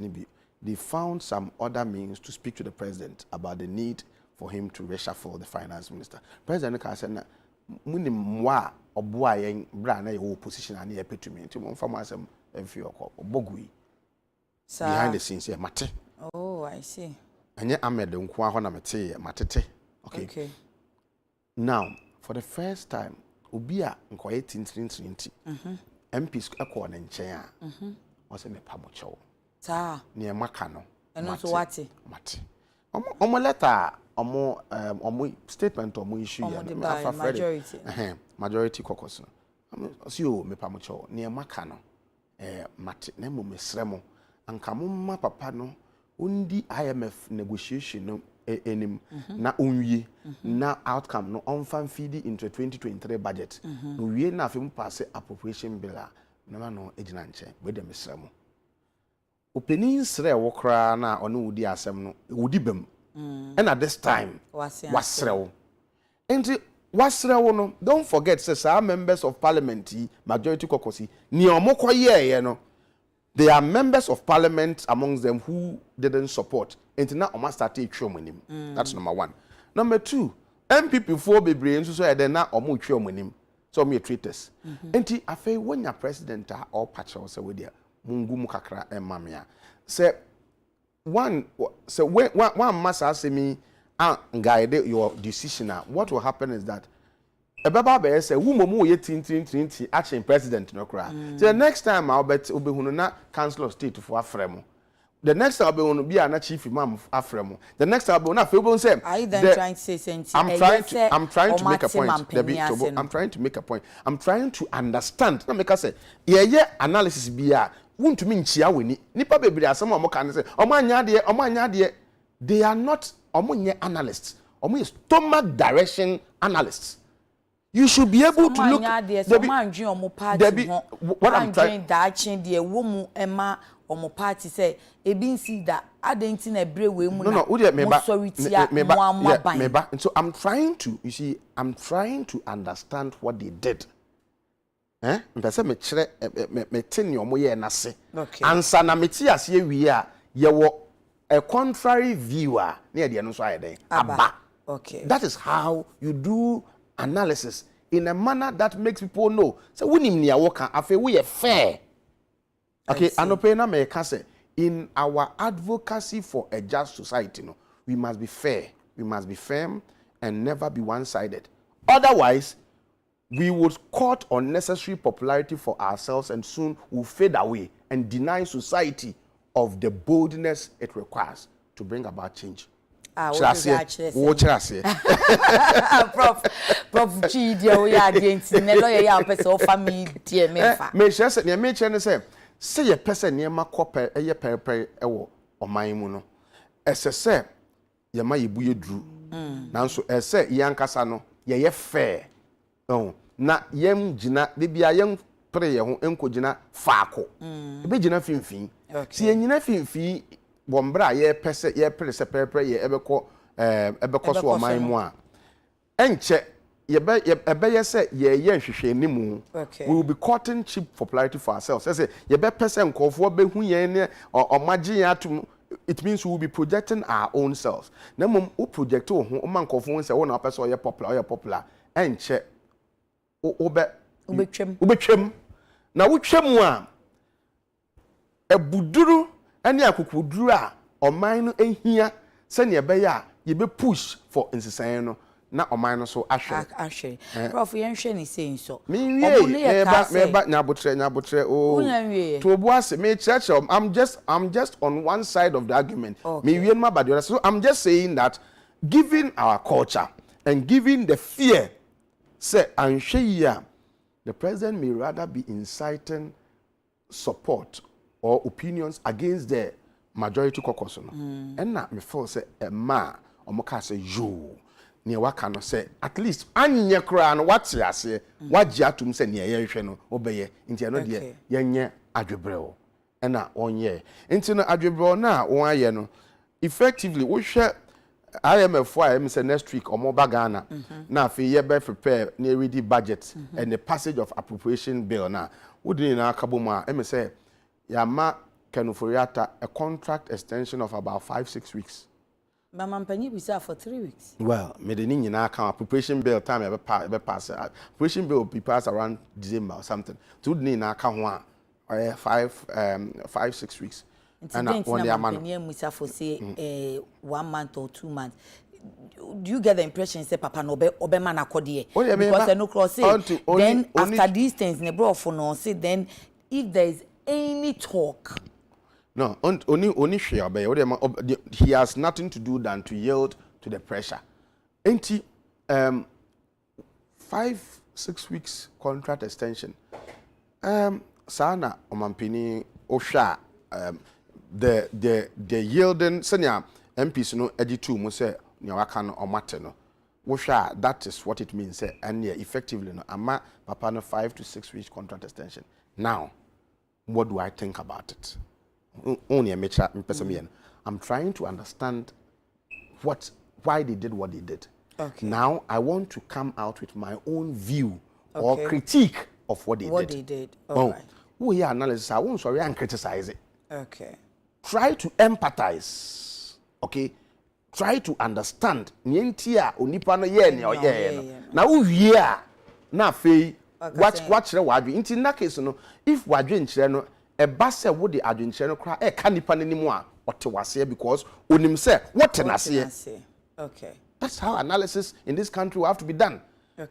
they found some other means to speak to the president about the need for him to reshuffle the finance minister. President ka say na munim wa oboa yen bra na your opposition and ye petumi nti mo fam asem emfi okọ obogui behind the scenes here mate. Oh, I see. Anye Ahmed nko aho na mete matete. Okay. Now, for the first time, obi a nkoye tintintinti. MPs akọ na nchen a. O se me pamocho. Ta. Ne maka no. Eno so wate. Mate. Omo letter, omo statement omo issue ya. Majority. Majority caucus. Si o me pamocho ne maka no. Mate na mo mesremo. Anka mo ma papa no undi IMF negotiation no enim na onwie na outcome no on fan feed into 2023 budget no wie na afem pass appropriation bill na no ejina nche we dem sremo opening sre wo kra na ono wudi asem no wudi bam and at this time wasrewo enti wasrewo no don't forget say our members of parliament majority caucus ni omokoye no. There are members of parliament amongst them who didn't support. And now I must start him. That's number one. Number two, MPP for be brain so then now omu him. So me treaters. And I feel when your president or patch or so with you, mungu mukakra and mamia. Say one must ask me guide your decision. What will happen is that Ebaba be say wumomu ye tintintinti action president no kra. So the next time I'll bet obehunu na council of state for afremo. the next time I'll be an chief imam Afremo. The next time I'll not feel say. Are you then trying to say something? I'm trying to make a point. I'm trying to make a point. I'm trying to understand. Na make us say, yeah, analysis biya. Won't to mean chia weni. Nipa bebre asem omo kan say, omo anya de. They are not omo analysts. Omo is stomach direction analysts. You should be able to look. What I'm trying. Omo party say ebi see that adenti na ebre we mu na meba. And so I'm trying to understand what they did. Mpese me kire me teni omo ye na se. Ansa na meti ase wi a ye wo a contrary viewer na de no so ayeden aba. Okay. That is how you do analysis in a manner that makes people know. So winim ni awoka afi we fair. Okay, anope na me ka say in our advocacy for a just society, no, we must be fair, we must be firm, and never be one-sided. Otherwise, we would court unnecessary popularity for ourselves and soon will fade away and deny society of the boldness it requires to bring about change. Prof, Chidia, we are against the lawyer, ya person family, dear me. Say a person near my copper, a year per ewo or my muno. As a say, ye may be drew. Now, so as say, young Casano, ye fair. Oh, na yem jina, they be a young prayer who uncle jina fako. Be jina fin. See, and you nothing fee, Bombra, ye pesse, ye press ye ever call or my moi. And check. Ye say ye hwehwe ni mu. We will be courting cheap popularity for ourselves. Say ye be person nkofo be hu ye ne omagye atum. It means we will be projecting our own selves. Na mum o project o hu o man nkofo say wo na person ye popular enche obetwem na wo twem a ebuduru ene akukuduru a oman no ehia se ne be ya ye be push for insisan no. Na omano so ashe. Prof, yen hwe ni saying so. Me nyabotre oh. To obuase me church I'm just on one side of the argument. Me wi ma bad. So I'm just saying that given our culture and given the fear say anhwe the president may rather be inciting support or opinions against the majority caucus no. And na me feel say a ma omoka say yo ne waka no say at least anye kra no wate ase wagye atum say ne ye hwe no obeye nti no de yenye adwebreo na onye nti no adwebreo na won aye no effectively wo hwe IMF am say next week omo bagana na afi ye be prepare na ready budget and the passage of appropriation bill na wodi na akabom a am say yama Kenuforiata a contract extension of about 5-6 weeks. Mama Mpanyi bisa for 3 weeks. Well, me the nyina account appropriation bill time ever pass. Appropriation bill will be passed around December or something. To the nyina account one 5-6 weeks. And when the man bisa for say 1 month or 2 months. Do you get the impression say Papa no obe man akode because I no cross say then after these things ne bro for no say then if there is any talk. No, only share he has nothing to do than to yield to the pressure. Ain't he 5-6 weeks contract extension. Sana omampini osha the yielding senior MPs no edi2 mo say nya waka no omate no. Osha that is what it means and yeah, effectively no ama papa no 5 to 6 weeks contract extension. Now, what do I think about it? Only a I'm trying to understand why they did what they did. Okay. Now I want to come out with my own view or critique of what they did. All right. Oh yeah, analysis. I won't sorry and criticize it. Okay. Try to empathize. Okay. Try to understand. Nientia onipa no ye ne oye no. Na wo wie na fei what chere wadwe. Inti na case no if wadwe nchire no eba se wo de adwenkyere no kra ka nipa nanimu a otewase because onim se what tenase. Okay. That's how analysis in this country will have to be done.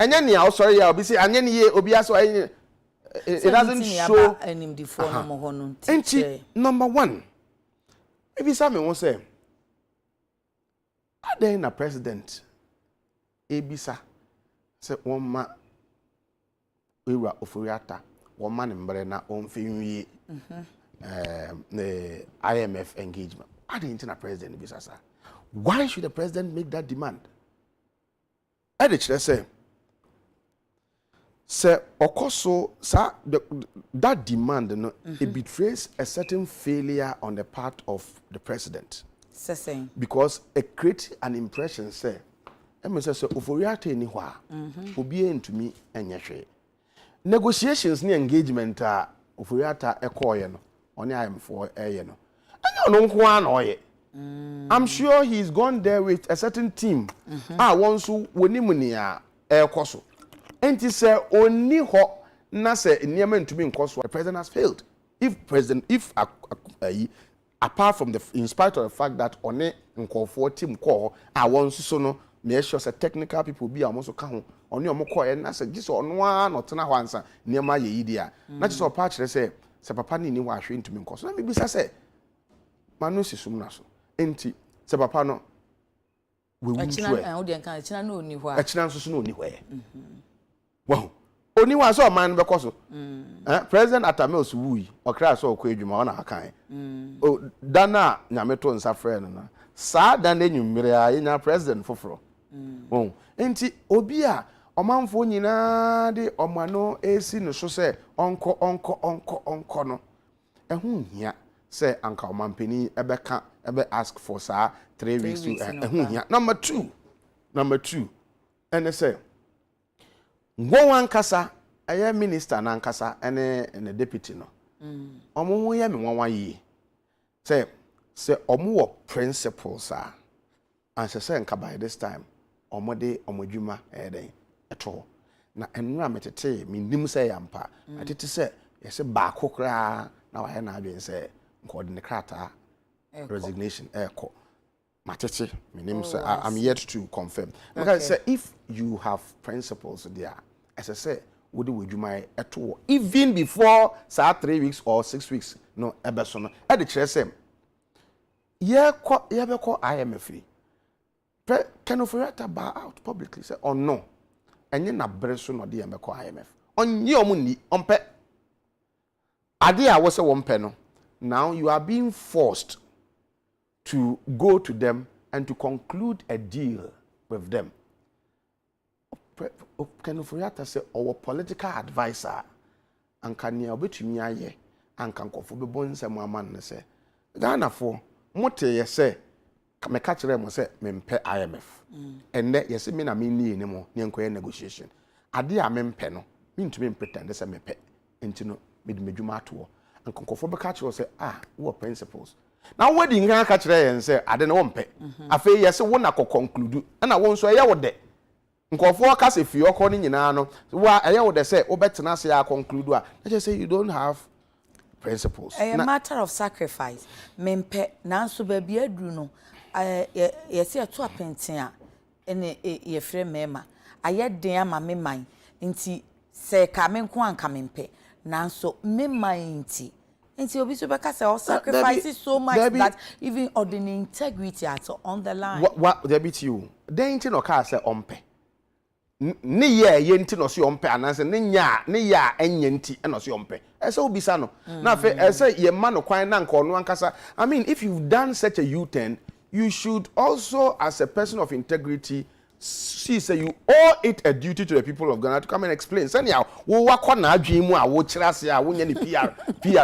Anya ne a sorry ya obi say anya ne ye obi aso it doesn't show enim di for no mo ho no. Number one, maybe some won't say are there in a president ebisa say one ma Ira Ofuriata, one man in Brena on Finwy the IMF engagement. I didn't know president Bisasa. Why should the president make that demand? I did say, Okoso, sir, that demand it betrays a certain failure on the part of the president. Because it creates an impression, say, Ofuriata anywhere, will be into me and yeshe. Negotiations ni engagement Ofuriata ekoye no oni IMF eye no anya no nko an oye I'm sure he's gone there with a certain team wonso wonimu ni ekoso enti se oni ho na se niam ntumi nkoso the president has failed if apart from in spite of the fact that oni nkofo team call wonso so no make sure say technical people be almost ka oni omokoye na say giso ono a no tena ho ansa niam aye yi dia na just opa kire say papa ni wa hwe ntumi nkoso na me bisa say manu sisum na so enti say papa no we wu so e o de kan achina na oni ho a achina nso na oni ho e wow oni wa so man be koso president Atamils wui okra so okọ adwuma ona akan o dana nyameto nsa frɛ no na saa dana enyumire a yenya president foforo enti obi a omanfo nyina de omano esi no so se onko no ehun hia se anka omanpeni ebeka ebe ask for saa 3 weeks to ehun hia number 2 ene se ngwan kasa aye minister na nkasa ene deputy no omo ye me nwanwa yi se omo wo principles and se nka by this time omode omodwuma eden eto na enura metete minnim se yampa atete se yese ba kokra na wa na adwen se nko de krata resignation eko matete minnim se I'm yet to confirm because say if you have principles there as I say would do wejuma eto even before say 3 weeks or 6 weeks no ebeso no e de kire se ye be ko IMF can Ofuriata bow out publicly say or no enye na breso no de ye be ko IMF onye omuni ompe ade a wo se wo mpe no now you are being forced to go to them and to conclude a deal with them. Can Ofuriata say our political advisor and can you obetumi aye and can kofo be bon nsem aman ne say Ghana for mote ye say me ka kire mo say me mpe IMF enne ye say me na me ni ni mo ne enkoye negotiation ade a me mpe no me ntumi pretend say me pe enti no me de medwuma ato and kofo be ka kire say wo principles now we di ngan ka kire yen say ade no wo mpe afa ye say wo na conclude na wo nso ye wo de nkofo ka se fi okọ ni nyina no wa eye wo de say obetena se ya conclude a just say you don't have principles a matter of sacrifice mempe nanso ba bia duru no ye se to apenten a ene ye frɛ mema aye den ama me man nti se ka me nko anka mempe nanso me man nti obi so be ka say sacrifice so much that even ordinary integrity at on the line what there be to you then nti no ka say ompe ne ye nti no so ompe ananse ne ya enye nti no so ompe ese obisa no na fe ese ye ma no kwan na nka ono ankasa I mean if you've done such a U-turn you should also as a person of integrity see say you owe it a duty to the people of Ghana to come and explain say now wo wakọ na adwen mu a wo kirase a wo nya ni PR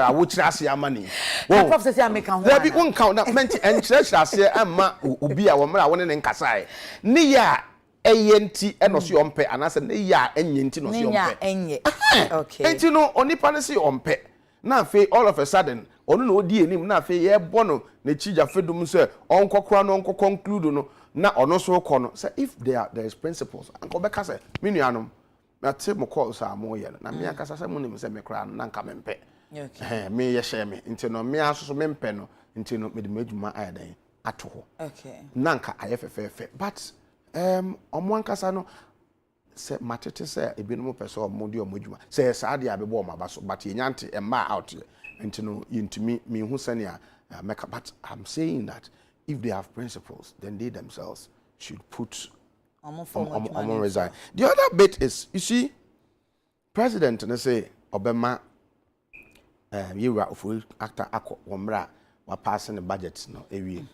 a wo kirase amani wo Prof say make am there be one count na menti en kirase amma obi a wo mra wo ne nkasa ne ya eyenti eno so yompe anase ne ya enyenti no so yompe okay enti no onipa ne se yompe na fe all of a sudden onu na odi enim na fe ye bono na chija fedum se onkokora no onko conclude no na ono so ko no say if there is principles anko be ka say menuanom na te mo call sa mo ye na me akasa say mo nim say me kra na nka mempe okay me ye share me enti no me aso so mempe no enti no me de madwuma ayadan ato ho okay na nka ayefefefe but omo ankasa no se matete se ebinom pese omo di omo dwuma se saade abebo omo abaso but ye nyante emma out and you know into me who senior but I'm saying that if they have principles, then they themselves should put resign. The other bit is, you see, President and say Obama you are for actor ako womra wa passing the budget no every.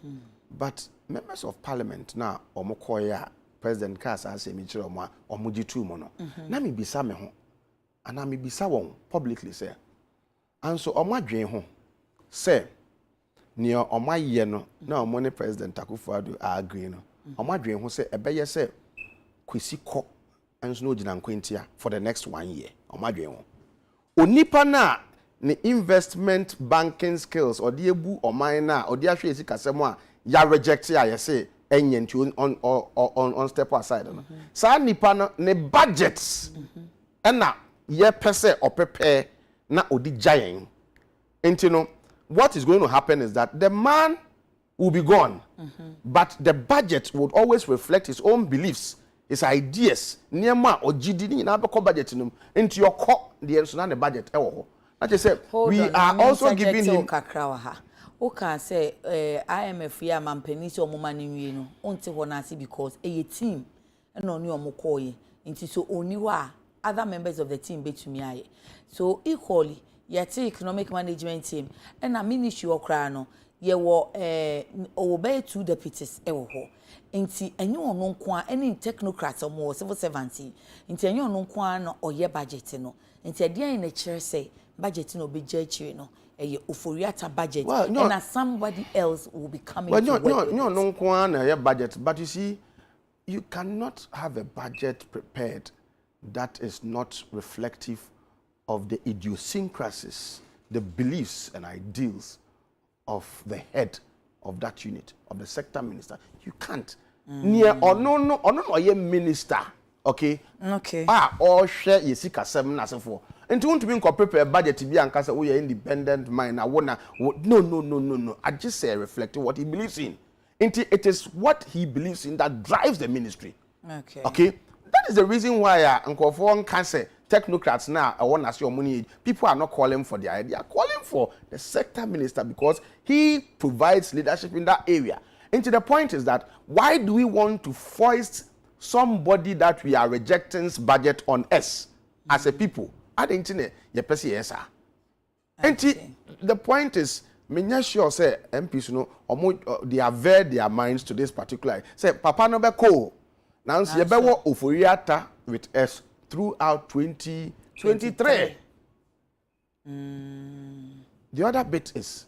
But members of parliament now omokoya President Kasa say me chiro mo omoji tu mo no. Na me bisa me ho. Ana me bisa won publicly say. And so omadwen ho say near omaye no na omone President Akufo-Addo agree no. Omadwen ho say ebeye say kwesi ko and no gina nkwentia for the next 1 year. Omadwen ho. Onipa na ne investment banking skills or the ebu or mine or the actually kasemo a ya reject ya you say enye on step aside no sa nipa no ne budgets na ye pese or prepare na odi giant enti no what is going to happen is that the man will be gone but the budget would always reflect his own beliefs, his ideas niema ogidi ni na be budget no into your core the enso na the budget e wo ho. We are also giving him kakrawa. Okay, say IMF ya mampeni so mo mani wi no. Onte ho na ase because a team na oni omo koye. Nti so oni wa other members of the team betumi aye. So equally, yet economic management team and a ministry okra no ye wo obey 2 deputies e wo ho. Nti enye ono nko a any technocrats or civil servants. Nti enye ono nko a no oye budget no. Nti ade na kire say budget no be judge no uforiata budget and somebody else will be coming to work. No budget, but you see, you cannot have a budget prepared that is not reflective of the idiosyncrasies, the beliefs and ideals of the head of that unit, of the sector minister. You can't. Near or no ye minister, okay? Okay. Or share yesika 7 as for. And to want to be prepare budget to be and cast away independent mind. I wanna no. I just say reflecting what he believes in. It is what he believes in that drives the ministry. Okay. That is the reason why Uncle Fon can say technocrats now I want to see your money. People are not calling for the idea, calling for the sector minister because he provides leadership in that area. And the point is that why do we want to foist somebody that we are rejecting's budget on us as a people? I didn't know your person yes sir. And the point is, me sure say MPs they have veered their minds to this particular. Say Papa no be cool. Now you be wo oforiata with us throughout 2023. The other bit is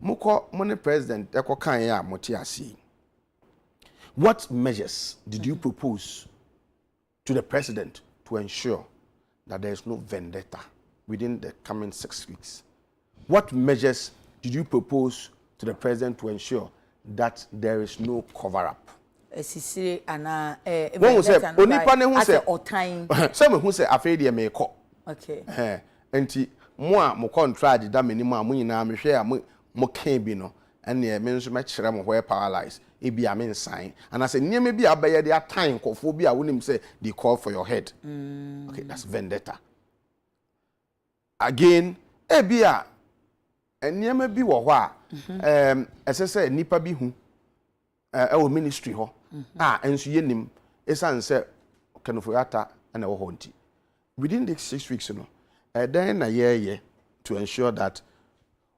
muko money president eko kan ya motiasi. What measures did you propose to the president to ensure that there is no vendetta within the coming 6 weeks? What measures did you propose to the president to ensure that there is no cover-up? Esisire ana when say onipa ne hu say otan some who say afedi me ko. Okay. Enti mo a mo contract da meni mo a mo nyina me hwe a mo kan bi no ene me nso me kire mo where paralyze e bi a me nsan and I say niam bi abaye de atan kofo bi a wonim say they call for your head. Okay, that's vendetta. Again, e bi a niam bi wo ho a ese say nipa bi hu e ministry ho enso yenim esan say kanofurata na wo ho nti within the 6 weeks no then na ye to ensure that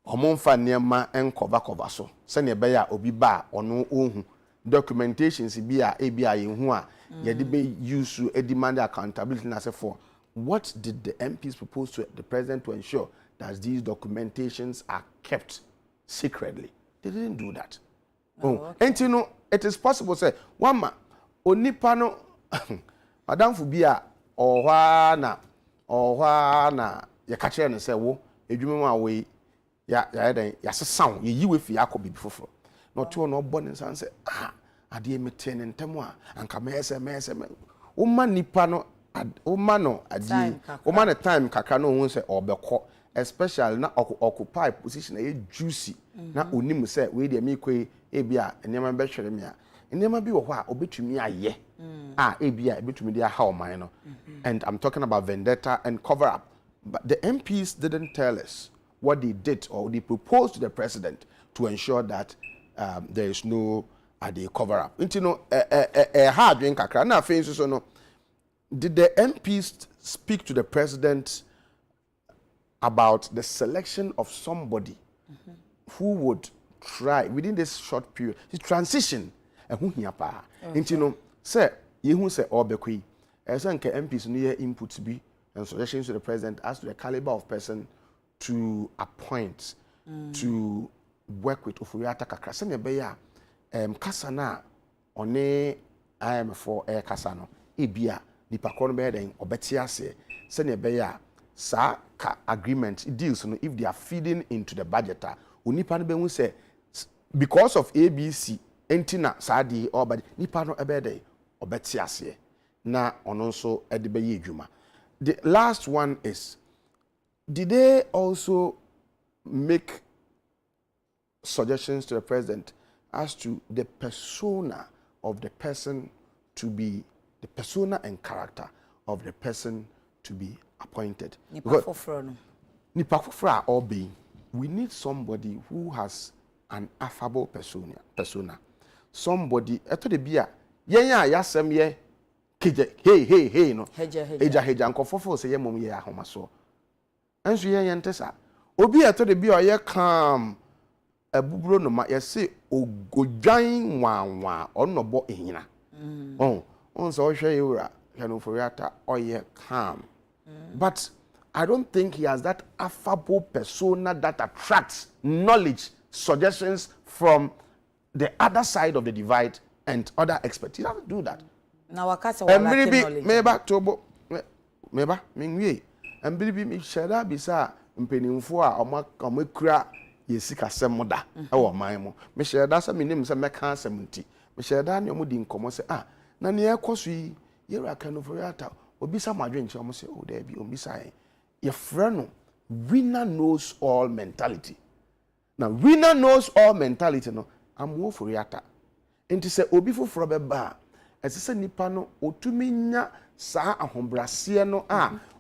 omonfa niema encover so se ne be ya obi ba ono ohu documentations bi a ye hu a ye de be use to demand accountability na say for what did the MPs propose to the president to ensure that these documentations are kept secretly? They didn't do that. And you know, it is possible say one ma onipa no madam fu bia ohwa na ye ka kire no say wo edwuma ma we ya den ya sesan ye yiwe fi akobi foforo no to no bo ne san say ade emete ne ntemu a anka mese o ma nipa no o ma no ade o ma ne time kakra no hu say obekọ especially na occupy position e juicy na onim say we dey me kwe ebia enema be hwere me a enema bi wo ho a obetumi aye ebia ebetumi dey how man no and I'm talking about vendetta and cover up, but the MPs didn't tell us what they did or they proposed to the president to ensure that there is no cover up. You know, hard doing kakra. Na face so no. Did the MPs speak to the president about the selection of somebody who would try within this short period to transition and who here pa? You know, say you who say obekwi. As nke MPs no inputs be and suggestions to the president as to the caliber of person to appoint to work with Ofuriata kakra. Se ne be ya kasa na one IM4 kasa no ebia nipa kono be den obeti ase se ne be ya sa ka agreement deals no if they are feeding into the budgeter onipa no be hu say because of ABC entina sa di obadi nipa no ebe den obeti ase na ono nso ede be ye adwuma. The last one is, did they also make suggestions to the president as to the persona of the person to be, the persona and character of the person to be appointed? Nipa foforo or being, we need somebody who has an affable persona. Somebody, eto de bia, yasem ye, hey no. Heja nkofofo se ye mom ye ahomaso. Enso ye yentesa. Obi eto de bia ye calm abuburo no ma ye se ogodwan wanwa onobo ehina. On so hwe yura Ofuriata oye calm. But I don't think he has that affable persona that attracts knowledge, suggestions from the other side of the divide and other experts. He doesn't do that. Na wakasa wala knowledge. Meba tobo meba minwie. Embiribi mi sheda bisa mpenimfo a omakura yesika semoda e wo man mo. Me sheda sa minim se meka asemunti. Me sheda ne omudi nkomo se na ne ekoso yi yera Ofuriata obisa madwenche omo se o da bi obisa ye frɛ winner knows all mentality. Now winner knows all mentality no am Ofuriata. Enti se obi foforo beba esese nipa no otumi nya saa ahombrase no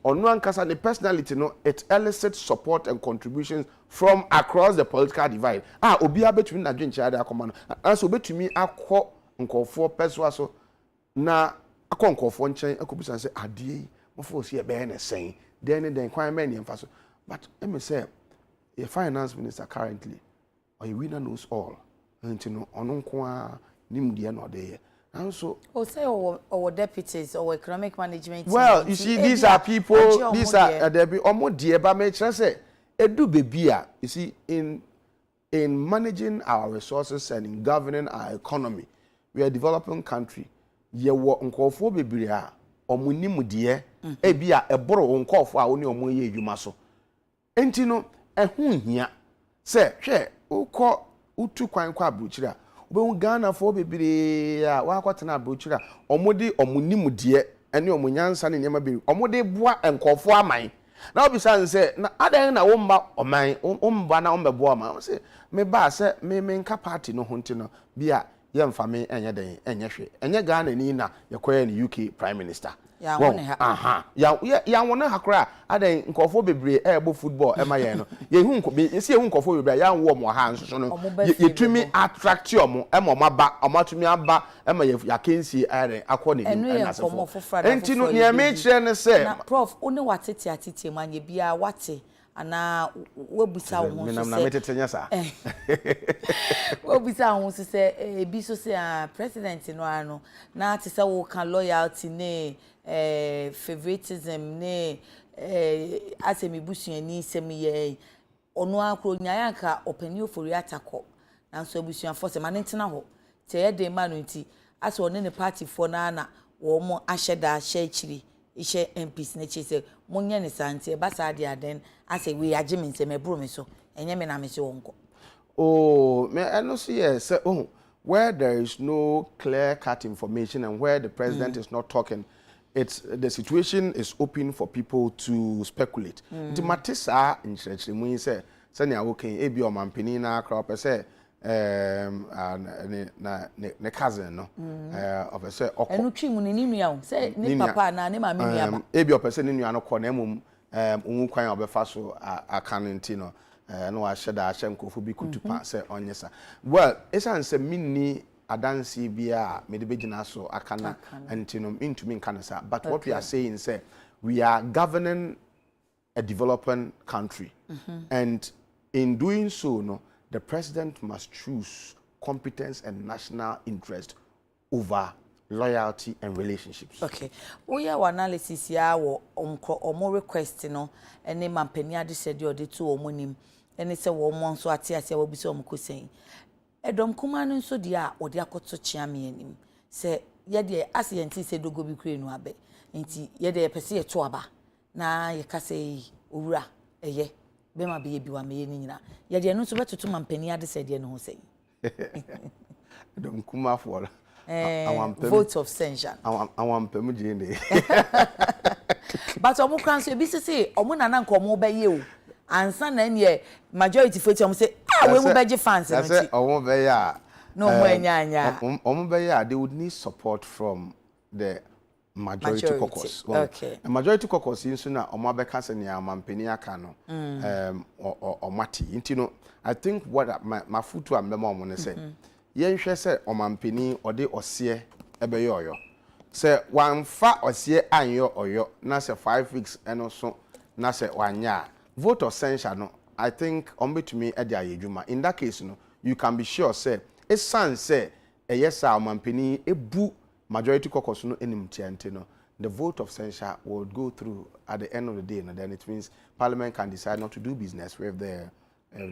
ono ankasa the personality no it elicits support and contributions from across the political divide. Obi abetumi na dwenche ade akoma no anso obetumi akọ nkofo peswa so na akọ nkofo nchen akobisa se ade mofo si ebe na sen den kwan men yemfa so. But let me say the finance minister currently or a winner knows all. And you know ono nko a nimdie no dey. And so, say our deputies or economic management. Well, you see, these are people. These are there be omo die ba me kire say edu bebia. You see, in managing our resources and in governing our economy, we are a developing country. Ye wo nkofo bebiri a omo nimdie ebia eboro nkofo a oni omo ye adwuma so. Enti no ehun hia say hwe ukọ utu kwan kwa abruchira obe Ghana for bebere a wakotena abrochira omode omunimude ene omunyansa ne nyema be omode boa enkofo aman na obisa nse na adan na womba oman omba na ombeboa ma se me ba se me nka party no honti no bia ye mfa me enye den enye hwe enye Ghana ni na yekoye ni UK prime minister ya wone ha ya wone hakra adan nkofo bebere ebo football ema ye no ye hu esi hu nkofo bebere ya wo mo ha nso no yetumi attract omo ema maba omatumi aba ema ya kensi are akọ na ni na sefo enti no ne me kire ne se na prof oni watete atete manye bia wate ana webusa wo so se na metete sa webusa wo so se ebi so se president no ano na te se wo kan loyalty ne favoritism ne asemi busuani semi ono akro nyaya nka opani Ofuriata ko na so busuan force ma ntina ho te ye de ma no nti ase one ne party for na wo mo ahyeda hyechiri ishe MPs ne chise monye ne sante ba sa de aden ase we agime nse me bro me so enye me na me se wonko. Me I know see yes where there is no clear cut information and where the president is not talking, it's the situation is open for people to speculate. The matisa in church when say sanya working ebi o mampini na crop say ne cousin no of a say enu twimu ne nua say ne papa na ne mama nua ba ebi o person ne nua no ko na mum kwan obefa so akanenti no no wa sheda a shem ko bi kutupa say onyesa well esan say minni adansi bia me de begina so akana antino into me kanasa but what we are saying say we are governing a developing country and in doing so no the president must choose competence and national interest over loyalty and relationships. Okay. We have analysis ya wo omo request no ene mampani ade said you dey to omo nim ene se wo mo nso ate ase wo bi se omo kosen edom kuma no nso dia a wo de akoto chiame anim se ye de ase yenti se dogo bi kure no abe nti ye de pese ye to aba na ye ka se owura eye be ma be ye bi wa me ye ni nyina ye de no nso betoto mampani ade said ye no ho sen edom kuma for vote of censure. I want permission. But omo kran so bi say omo nana nko omo be ye o. Ansa na ne majority vote omo say we mu beje fans no. Say omo be ya. No mo anya. Omo be ya they would need support from the majority caucus. Well, okay. The majority caucus inso na omo abeka se ne amampani aka no. Or mati. Intino I think what my foot am memo omo ne say. Yenhwe se omampeni ode ose ebe yoyo se wanfa ose anyo oyo na se 5 weeks eno so na se wanya vote of censure no I think ombetumi e dia yedwuma in that case no you can be sure say esan say eyesa omampeni ebu majority caucus no enimtiante no the vote of censure will go through at the end of the day and then it means parliament can decide not to do business with the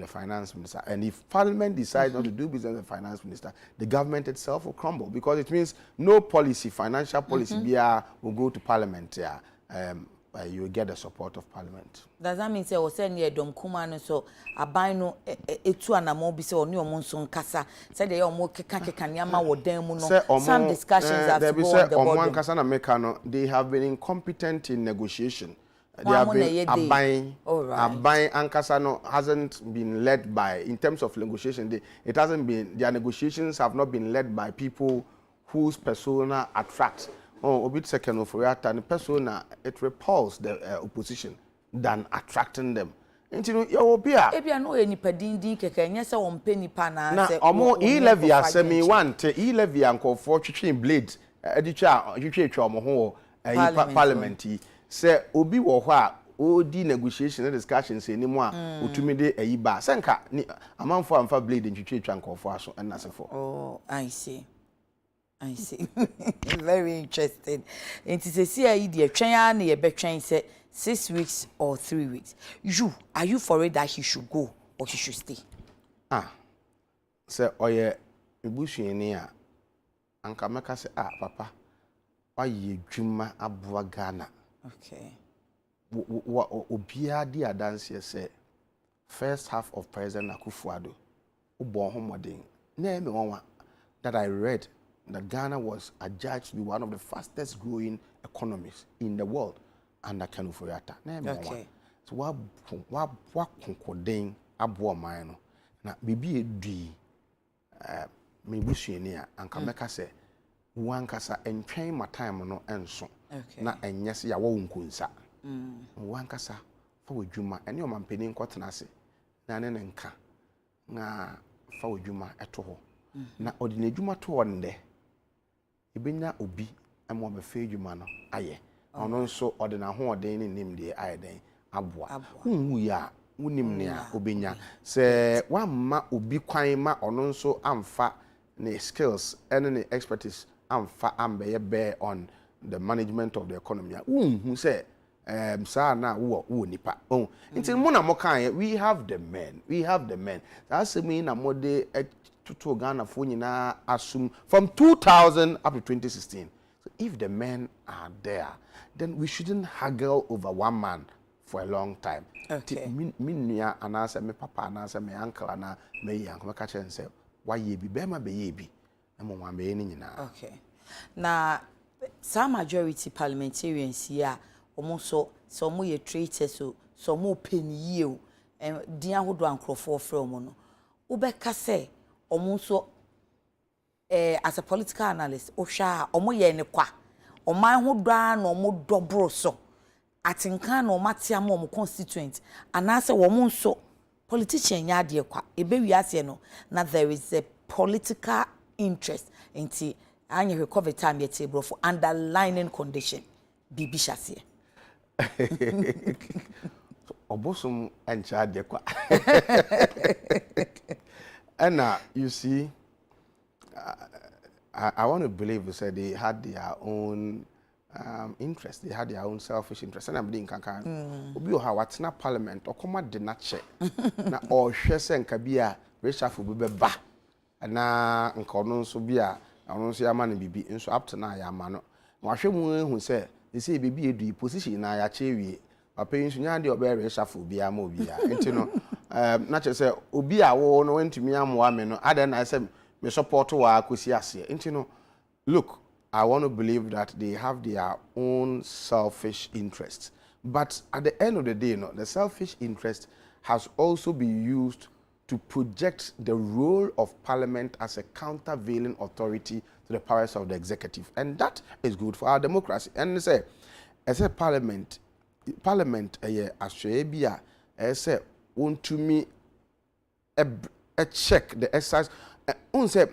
finance minister. And if parliament decides not to do business with the finance minister, the government itself will crumble because it means no policy, financial policy, will go to parliament. You will get the support of parliament. Does that mean say o say near dom kuma no so aban no etu anamo bi say oni omo nso nkasa say dey omo keka niama wo dan mu no some discussions have to go on the board. Omo nkasa na meka no they have been incompetent in negotiation. They have been Abai Ankasa no hasn't been led by in terms of negotiation. It hasn't been their negotiations have not been led by people whose persona attracts. Oh, a bit second of the persona it repulses the opposition than attracting them. And you know, you be a no any pedindi keke nyese won penny pana na omo e-levy asemi want e-levy anko for twitwin blade edicha twitwa omo ho parliament. Say obi wo ho a odi negotiation and discussions enimu a otumi de ayiba senka amanfo amfa blade ntwitwa nkofo aso enasefo. Oh, I see. Very interesting. Enti se see ayi de twen ya na ye betwen say 6 weeks or 3 weeks. Are you for it that he should go or he should stay? Say oye ebusuani a anka meka say papa waye dwuma aboa Ghana. Okay. Obia di adanse say first half of President Akufo-Addo ubo homodin na me wonwa that I read that Ghana was adjudged to be one of the fastest growing economies in the world under Ken Ofori-Atta. Na me wonwa so wa konkoden abo man no na bibi edui me busuani a anka meka say wankasa entwen ma time no enso na enyese ya wo nkunsa wankasa fa wadwuma ene o mampeni nkotena ase na ne nka na fa wadwuma eto ho na odine dwuma to wonde ebenya obi emo be fa dwuma no aye ono nso odina ho oden ne nim de aye den aboa hu ya wonim ne a obenya se wamma obi kwan ma ono nso amfa ne skills ene ne expertise amfa ambeye bear on the management of the economy. Who say sa na wo nipa. Oh, until mo na mo kan we have the men. That's mean na mo de to Ghana fo nyina assume from 2000 up to 2016. So if the men are there, then we shouldn't haggle over one man for a long time. Okay. Minya anasa me papa anasa me uncle ana me yank me catch and say why ye be bema be ye be. Okay. Now, some majority parliamentarians here, almost so more traitors, so more penny you, and dear who do uncrow from no. Ubeka say, almost as a political analyst, Osha, or more yen qua, or my who down or more dobro so. Atinkan or Matiamo constituent, and answer woman so politician ya de kwa ebe wi ase no na there is a political interest enti anya recover time yet bro for underlying condition bibi shase Obosum encha de kwa and you see I want to believe they said they had their own interest. They had their own selfish interest. And I'm being kankan. Obi o ha watna parliament or come de na che. Na or hwese nka bia reshuffle be ba. Na nka ono nso bia ono nso ya ma ne bibi nso up to na ya ma no. Wa hwe mu ehu se they say bibi edu position na ya che wie. Papa nso nya de obe reshuffle bia ma obi ya. Enti no na che se obi a wo no wantumi amoa me no ada na se me support wa akosi ase. Enti no look, I want to believe that they have their own selfish interests. But at the end of the day, the selfish interest has also been used to project the role of parliament as a countervailing authority to the powers of the executive. And that is good for our democracy. And say, as a parliament, Australia, as a want to me a check the exercise. Say,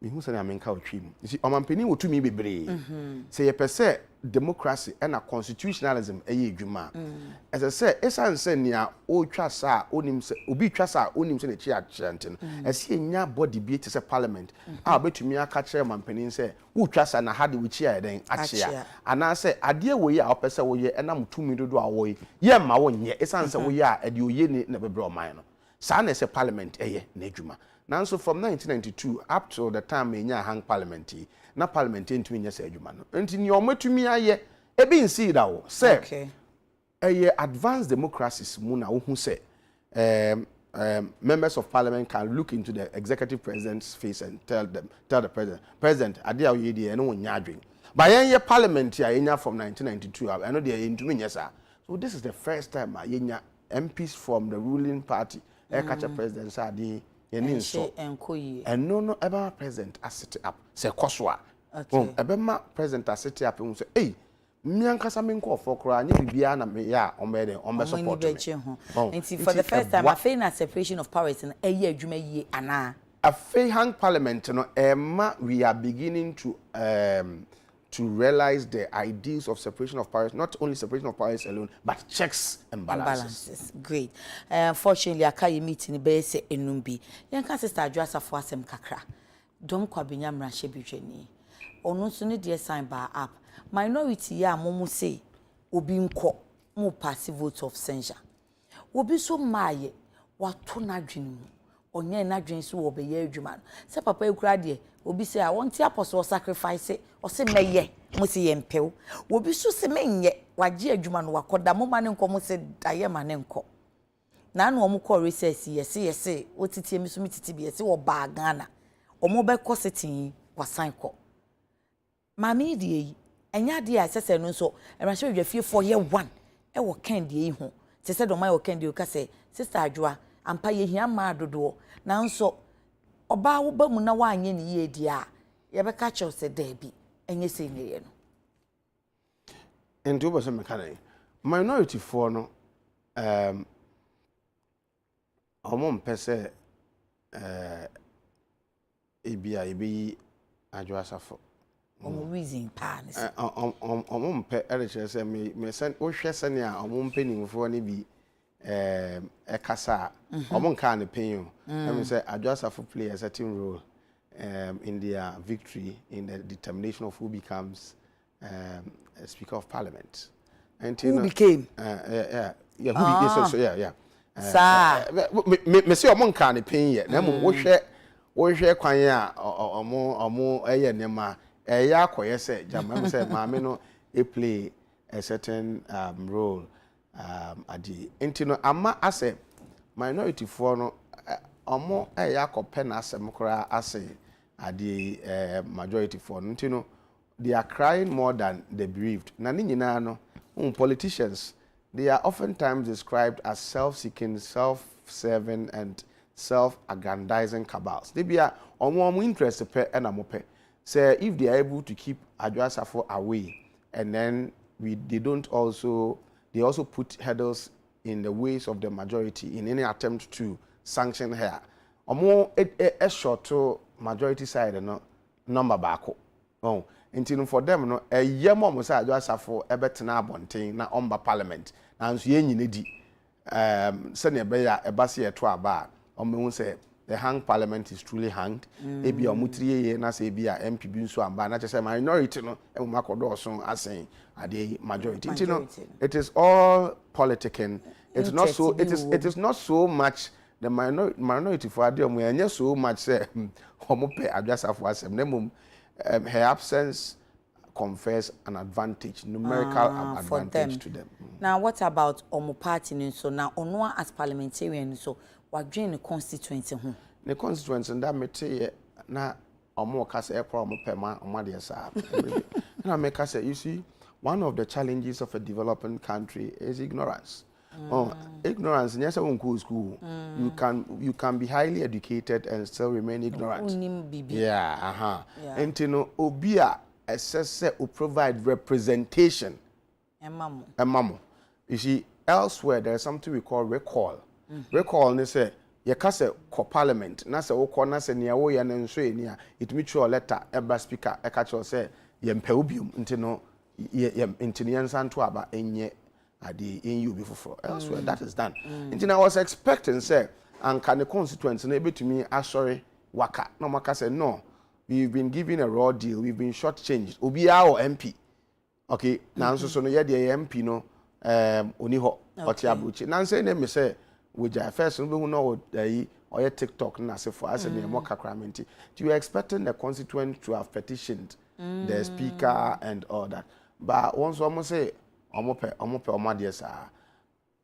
you see, omampeni wo tumi bebre. Say ye pese democracy and a constitutionalism eye dwuma. As I say, esan se nia o twa sa onim se obi twa sa onim se ne chi akyerente no. As ye nya body bi te se parliament. A betumi aka kire omampeni se wo twa sa na hade wo chi a den akyea. Ana se ade wo ye a opese wo ye enam tumi dodo a wo ye ma wo nye esan se wo ye a ade oye ne na bebre oman no. Sa na se parliament eye na dwuma. Now, so from 1992 up to the time we hang parliament, na parliament into me say adwuma no. Enti ni omo tumi aye e bi nsi da wo. Say, okay. Advanced democracies mu na wo hu say members of parliament can look into the executive president's face and tell the president ade a ye dey no wonya adwen. But yen parliament ya enya from 1992 I know dey into me nyesa. So this is the first time yenya MPs from the ruling party catch a president say ade and no ever present as set up. Say Koswa. Ebema present as set up and say, hey, me ankasa me nko for kra nya bibia na me ya ombe support me. And for the first time I feel a separation of powers in a year adwuma ye ana. A hang parliament no we are beginning to realize the ideals of separation of powers, not only separation of powers alone, but checks and balances. Great. Fortunately, I can't meet in the base enumbi. Yanka sister address for asem kakra. Dom kwa binyam rashe bijeni. Ono suni dear sign by up. Minority ya momu say obi nko mo passive vote of censure. Obi so maye watu na dwenu. Onye na dwen so wo be ye adwuma. Se papa ekura de obi say I want apostle sacrifice o se meye mo se ye mpew. Obi so se menye wagye adwuma no wakoda mo mane nko mo se daye mane nko. Na no mo call recess yes otitie mi so mititi bi yes wo ba Ghana. Omo be ko setin wasan ko. Mama die yi enya de asese no so emrahwe dwafie for year 1 e wo kan de yi ho. Se se do mai wo kan de o ka se sister adwoa ampa ye hia ma dodo na nso oba wo ba mu na wa anye ne ye di a ye be ka che se da bi enye se ne ye no enti wo be se meka na minority for no omo mpese ebia ebi adwoa safo omo reason pa ne se omo mpe ele che se me sen wo hwe se ne a omo mpe ni mfo ne bi ekasa omon kan pen let me say Adjusafo play a certain role in their victory in the determination of who becomes a speaker of parliament and who became me say omon kan pen ye na mo wo hwe kwan a omo eye nema eya akoye say Gyampo say maame no e play a certain role adi intino ama ase minority for no omo yakopɛ na asem kora ase adi majority for no intino they are crying more than the bereaved na ni nyina no politicians they are oftentimes described as self-seeking, self-serving and self-aggrandizing cabals. They be omo interest pe na mo pe say if they are able to keep Adjusafo away and then they also put hurdles in the ways of the majority in any attempt to sanction her. Omo a short to majority side no number bako. Oh, until for them no a year more say just for a better abonting na omba parliament. Na nso ye nyine di sene be ya e base eto aba omo say the hang parliament is truly hanged. Ebi omutrie ye na say ebi a MP bi nso amba na say minority no e makodo so asen ade majority. You know, it is all politicking. It's not so it is not so much the minority for ade omo enye so much say omo pe adwasa for asem na mum her absence confers an advantage, numerical advantage to them. Now, what about Omo Party? So now, Onwa as parliamentarian, so what join the constituency? The constituency that me say na Omo kase e pro Omo pema Omo de sa. Na me kase, you see, one of the challenges of a developing country is ignorance. Ignorance. Yes, I won't go to school. You can be highly educated and still remain ignorant. Yeah, And you know, obia assessor will provide representation. Mamo. You see, elsewhere there is something we call recall. Recall, they say, you can say parliament. Na say oko na say niya wo ya na nso eni a it me through letter eba speaker e ka cho say ye mpa obium nti no ye nti ne yansan to aba enye ade enyu bi foforo elsewhere that is done. Nti I was expecting say anka the constituents na ebetumi asori waka no maka say no, we've been given a raw deal, we've been shortchanged. Obi our MP. Okay, now so no ye the MP no oni ho oti abuchi. Now say na me say we ja first no be hu no or TikTok na say for us and more kakramenti. You are expecting the constituent to have petitioned the speaker and all that. But once almost say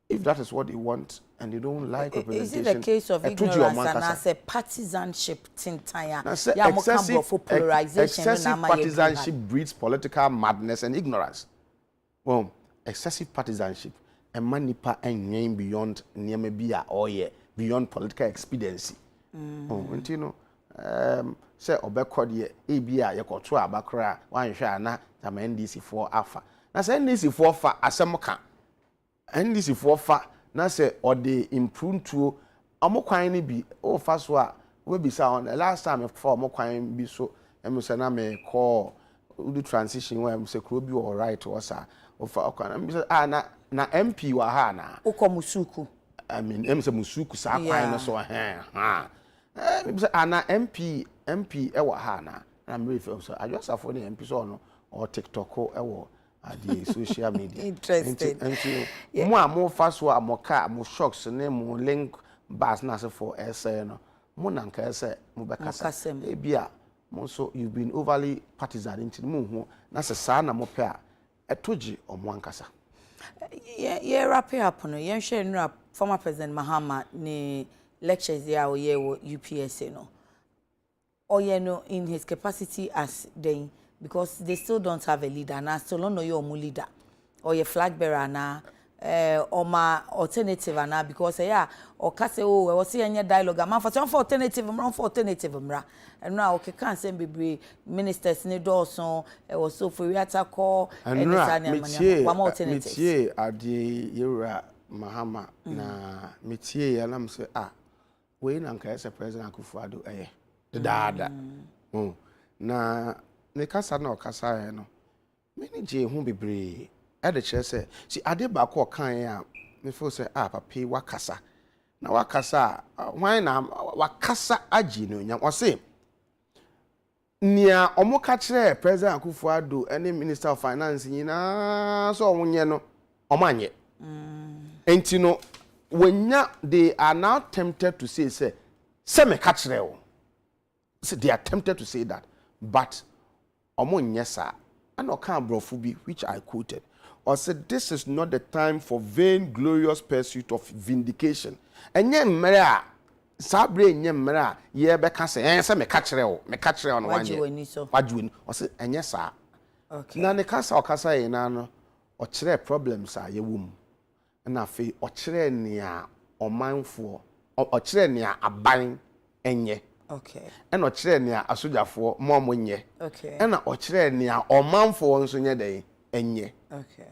if that is what they want and they don't like representation, is it the case of ignorance and as a partisanship tintaya? Excessive partisanship breeds political madness and ignorance. Well, excessive partisanship and manipa and name beyond niamebia or beyond political expediency. And you know, say obekodi ebia yekoto abakra wan hwa na tama NDC for afa. Na say NDC for fa asemoka. NDC for fa na say or the improve to amokwan ni bi o fa so a we be sa on the last time for amokwan bi so em say na me call do transition where em say kro bi all right o sa o fa okwan em say na MP wa ha na okomusuku I mean em say musuku sa kwan no so ha em say ana MP e wa ha na me feel so I just afford the MP so no or TikTok o e wo the social media. Interesting. And mo fast wa mo car mo shocks ne mo link bars na se for essay no mo nanka say mo bekasa e bia mo so you've been overly partisan into mo ho na se sa na mo pe a etoji omo ankasa. Yeah, wrap it up no. Yen share no former President Mahama ni lectures ya o ye wo UPSA no. Or you know in his capacity as the because they still don't have a leader now, still don't know your leader or your flag bearer now, or my alternative now because or case oh we will see any dialogue. I'm for alternative, I'm for alternative, and now okay can't send be ministers need also or so for we attack call and one alternative. Métier at the Yura Mahama na métier and I'm say we nanka as a president Akufo-Addo the dada na ne kasa na okasa no many je hu bebre e de kire se si ade ba ko kan ya me feel say papa wakasa na wakasa why na wakasa agi no nya wose nia omoka kire president Akufo-Addo any minister of finance nyina so onye no omanye enti no wenya they are now tempted to say me ka kire o so they are tempted to say that but Omon yesa, and Okan Brofubi, which I quoted, or said, this is not the time for vain, glorious pursuit of vindication. And yen mera, sabre yen mera, ye beka say, me catch on one year. Wajuin, or say, and yes, sir. Okay. Nane kasa or kasa enano, or chere problems are ye womb. And I feel, or chere near, or mindful, or chere near a bang, and ye. Okay. And o kire ne asojafo momo nye. Okay. And o kire ne o manfo nso nye dey enye. Okay.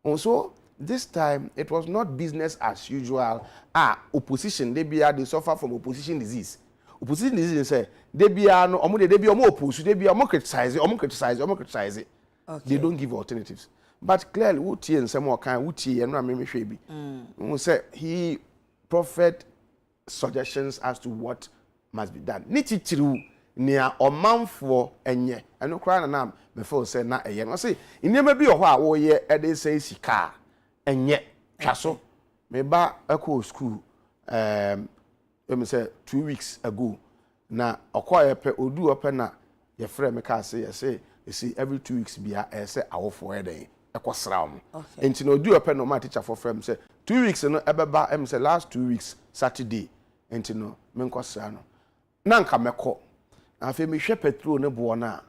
Also this time it was not business as usual. Opposition, they suffer from opposition disease. Opposition disease say they be oppose, they be criticize it. Okay. They don't give alternatives. But clearly, Uti and some more kind Uti and Ramimi Shebi. We say he prophet suggestions as to what must be done. Niti tiru near or man for enye. I know crying and before say na yen. I say in never be a while ye they say sika enye chaso. Me ba echo school let me say 2 weeks ago. Na okwaa pe odu ope na ye frɛ me ka say you see every 2 weeks bia say awo for eden ekosra mo. Enti na odu ope no ma teacher for frɛ me say 2 weeks no ebeba em say last 2 weeks Saturday enti no me nkosra no. Na nka mekɔ. Afi me hwɛ petrol ne bo na.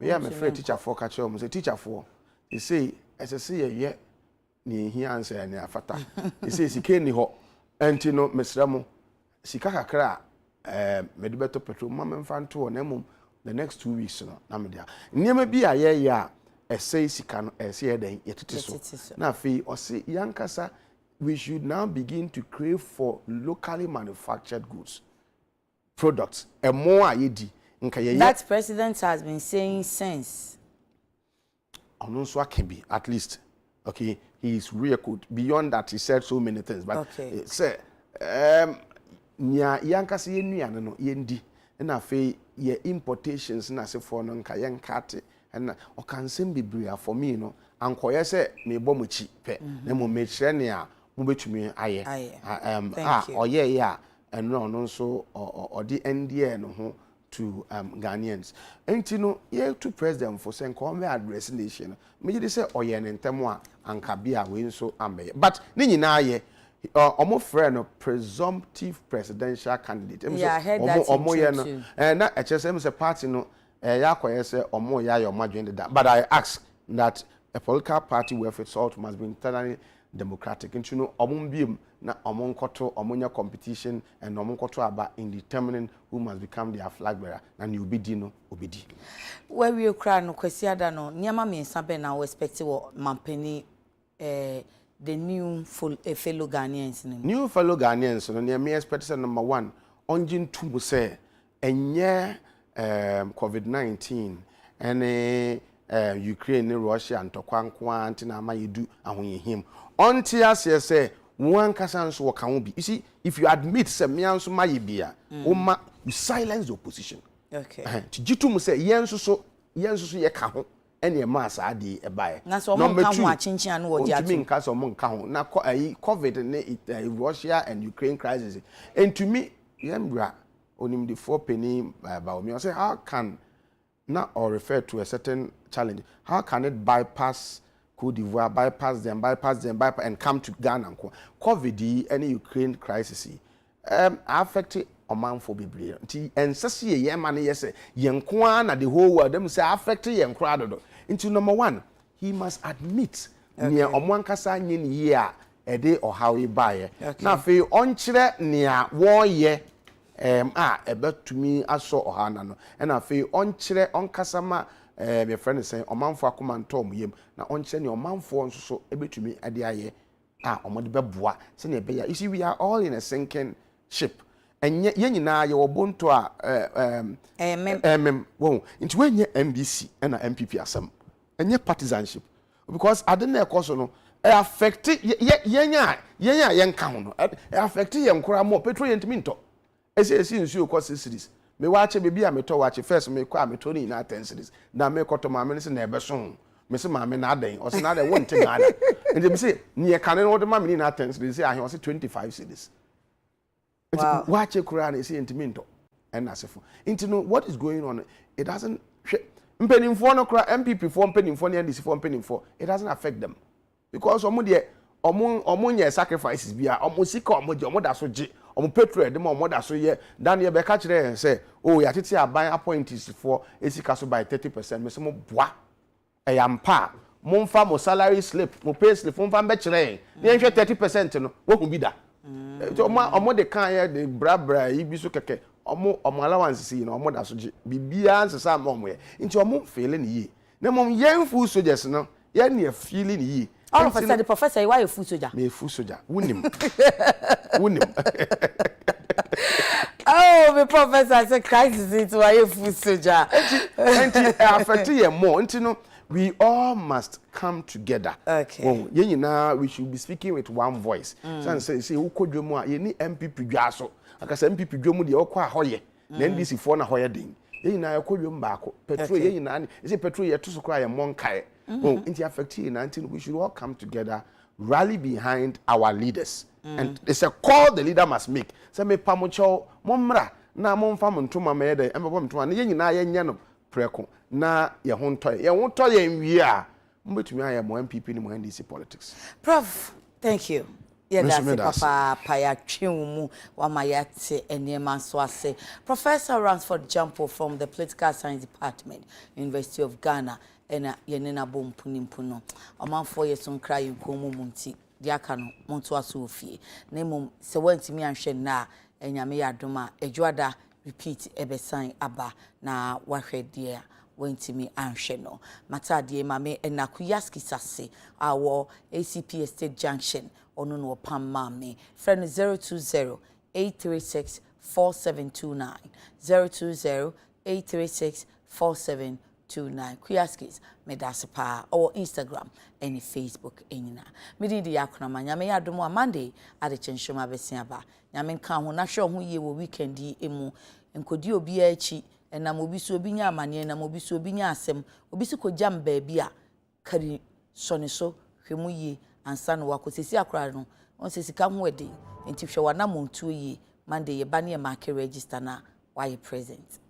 Me ya me frɛ teacher for ka kyerɛ mo say teacher for you say SSC ye ni hi answer ni afata. You say sika ni ho. Enti no mesra mo sika kakra medibeto petrol mama mfanto na mum the next 2 weeks no na me dia niam bi aye ya say sika no say eden yetete so na afi o say yankasa we should now begin to crave for locally manufactured goods products and more ayedi nka ye that president has been saying since ono so akebi at least okay he is real good beyond that he said so many things but say nya yankasa ye nuane no yendi na afi ye importations na se for no nka yankate na o kan sem bibria for me no ankoye se me bɔ mo chi pe na mo me kire ne a mo betumi aye oye ya eno no nso odi NDA no ho to Ghanaians enti no ye to president for sen come address nation me dey say oye ne ntemo a anka bia we nso ambe but ne nyina ye omo friend no presumptive presidential candidate yeah, I heard that too. Na HSM say party no ya koye say omo ya your join that but I ask that a political party where its salt must be internally democratic and you know omo biem na omo nkoto omo nya competition and omo nkoto about in determining who must become their flag bearer and you obedi no obedi where we cry no kwesi ada no nyama me nsabe na we expect wo mampeni the new fellow Ghanaians. New fellow Ghanaians, no me expect say number 1, onjin tumbo say enye COVID-19 and Ukraine and Russia and tokwankwa antina ama yedu ahoyehim. Onti ase say one kasa nso wo kan bi. You see if you admit say me anso maye bia, you silence the opposition. Okay. Tijitum say yenso so ye ka ho ene ma sa de e bae number 2 achinchin anu odi atu me nka so mo nka ho na COVID ne Russia and Ukraine crisis and to me yembra onim the 4 penny about me I say how can not or refer to a certain challenge how can it bypass Cote d'Ivoire bypass them and come to Ghana COVID and Ukraine crisis affected omanfo bebre nti ensese ye ma ne yese yenko na the whole world them say affect yenko adodo into number 1 he must admit near omwankasa nye ne ye a ede ohaw ibaye na fe onkyere nea wo ye ebetumi aso ohana no na fe onkyere onkasa ma my friend say omanfo akoma ntom yem na onkyere ne omanfo nso so ebetumi ade aye omode beboa se ne be ya you see we are all in a sinking ship and ye nyina ye wobonto a wo into when ye MBC and MPP asem enye partisanship because adena ekoso no affect yenya yenka ho no affect yenkora mo petrol yentimi nto esi nsu ko series me waache bebi a meto waache first me kwa meto ni na 10 series na me koto ma me se na ebeso me se ma me na adan o se na adan won te Ghana and me say ne kane no de ma me ni na 10 series say ahe o se 25 series. Wow. Watch a Quran is intimento and asefo. Into know what is going on. It doesn't MPP for penning for and this for penning for it doesn't affect them. Because omo sacrifices be omo sika omo da so je omo petrol dem omo da so ye dan ye be catch there and say oh ya tete aban appointees for esika so by 30% me say mo boa e yampa mo mfa mo salary slip mo pay slip mo mfa be kire ne hwe 30% no wo hu bi da omo de kan ye de bra ibi so keke omo allowance si na omo da so je bibia nsesa ma omo ye nti omo feel ni yi na mom yenfu soldiers no ye ne feel ni yi all of a sudden the professor why you food soldier me food soldier wunim wunim oh me professor say crisis it why you food soldier and affect you more no we all must come together. Okay. Well, we should be speaking with one voice. So say who could you more? You need MPP Jaso. Like I said, MPP Jomu the Okwa Hoye. Then this is for na Hoya ding. You know, could you mbako. Petrol, you know, is a petrol yet to cry a monkai. Oh, in the affect 19, we should all come together, rally behind our leaders. And it's a call the leader must make. Say me pamucho, momra, na mom famun to my mede, and mom to an yen no preko. Na ye won't toy in we are. But me, I am one people in NDC politics. Prof, thank you. Yeah, that's Papa Paya Chiumu, Wamayate, and Yeman Swase. Professor Ransford Gyampo from the Political Science Department, University of Ghana, and Yenena Bom Punimpuno. A man 4 years on crying Komu Munti, Diakano, Montuasufi. Name se went to me and Shena, and Yamea Duma, a Juada, repeat Ebesign Abba, na Wahed dear. Went to me and Sheno. Mata die mame and Nakuyaski Sase, our ACP Estate Junction, Onuno Pam Mame. Friend 020-836-4729. 020-836-4729. Kuyaskis, Medasapa, or Instagram, any Facebook, enina. Midi di yakuna nyame ya domo Monday, ade chenshoma besiaba. Nyame nka ho na hwe ho ye wo weekend yi emu. Nkodi obi a echi na mo bi so obi nya amane na mo bi so obi nya asem obi si ko jam baabi a kari sone so hwemu yi ansa no wakosesi akora no on se sika ho edi enti hwe wana mo ntuo yi Monday ye ba ne ma ke register na why present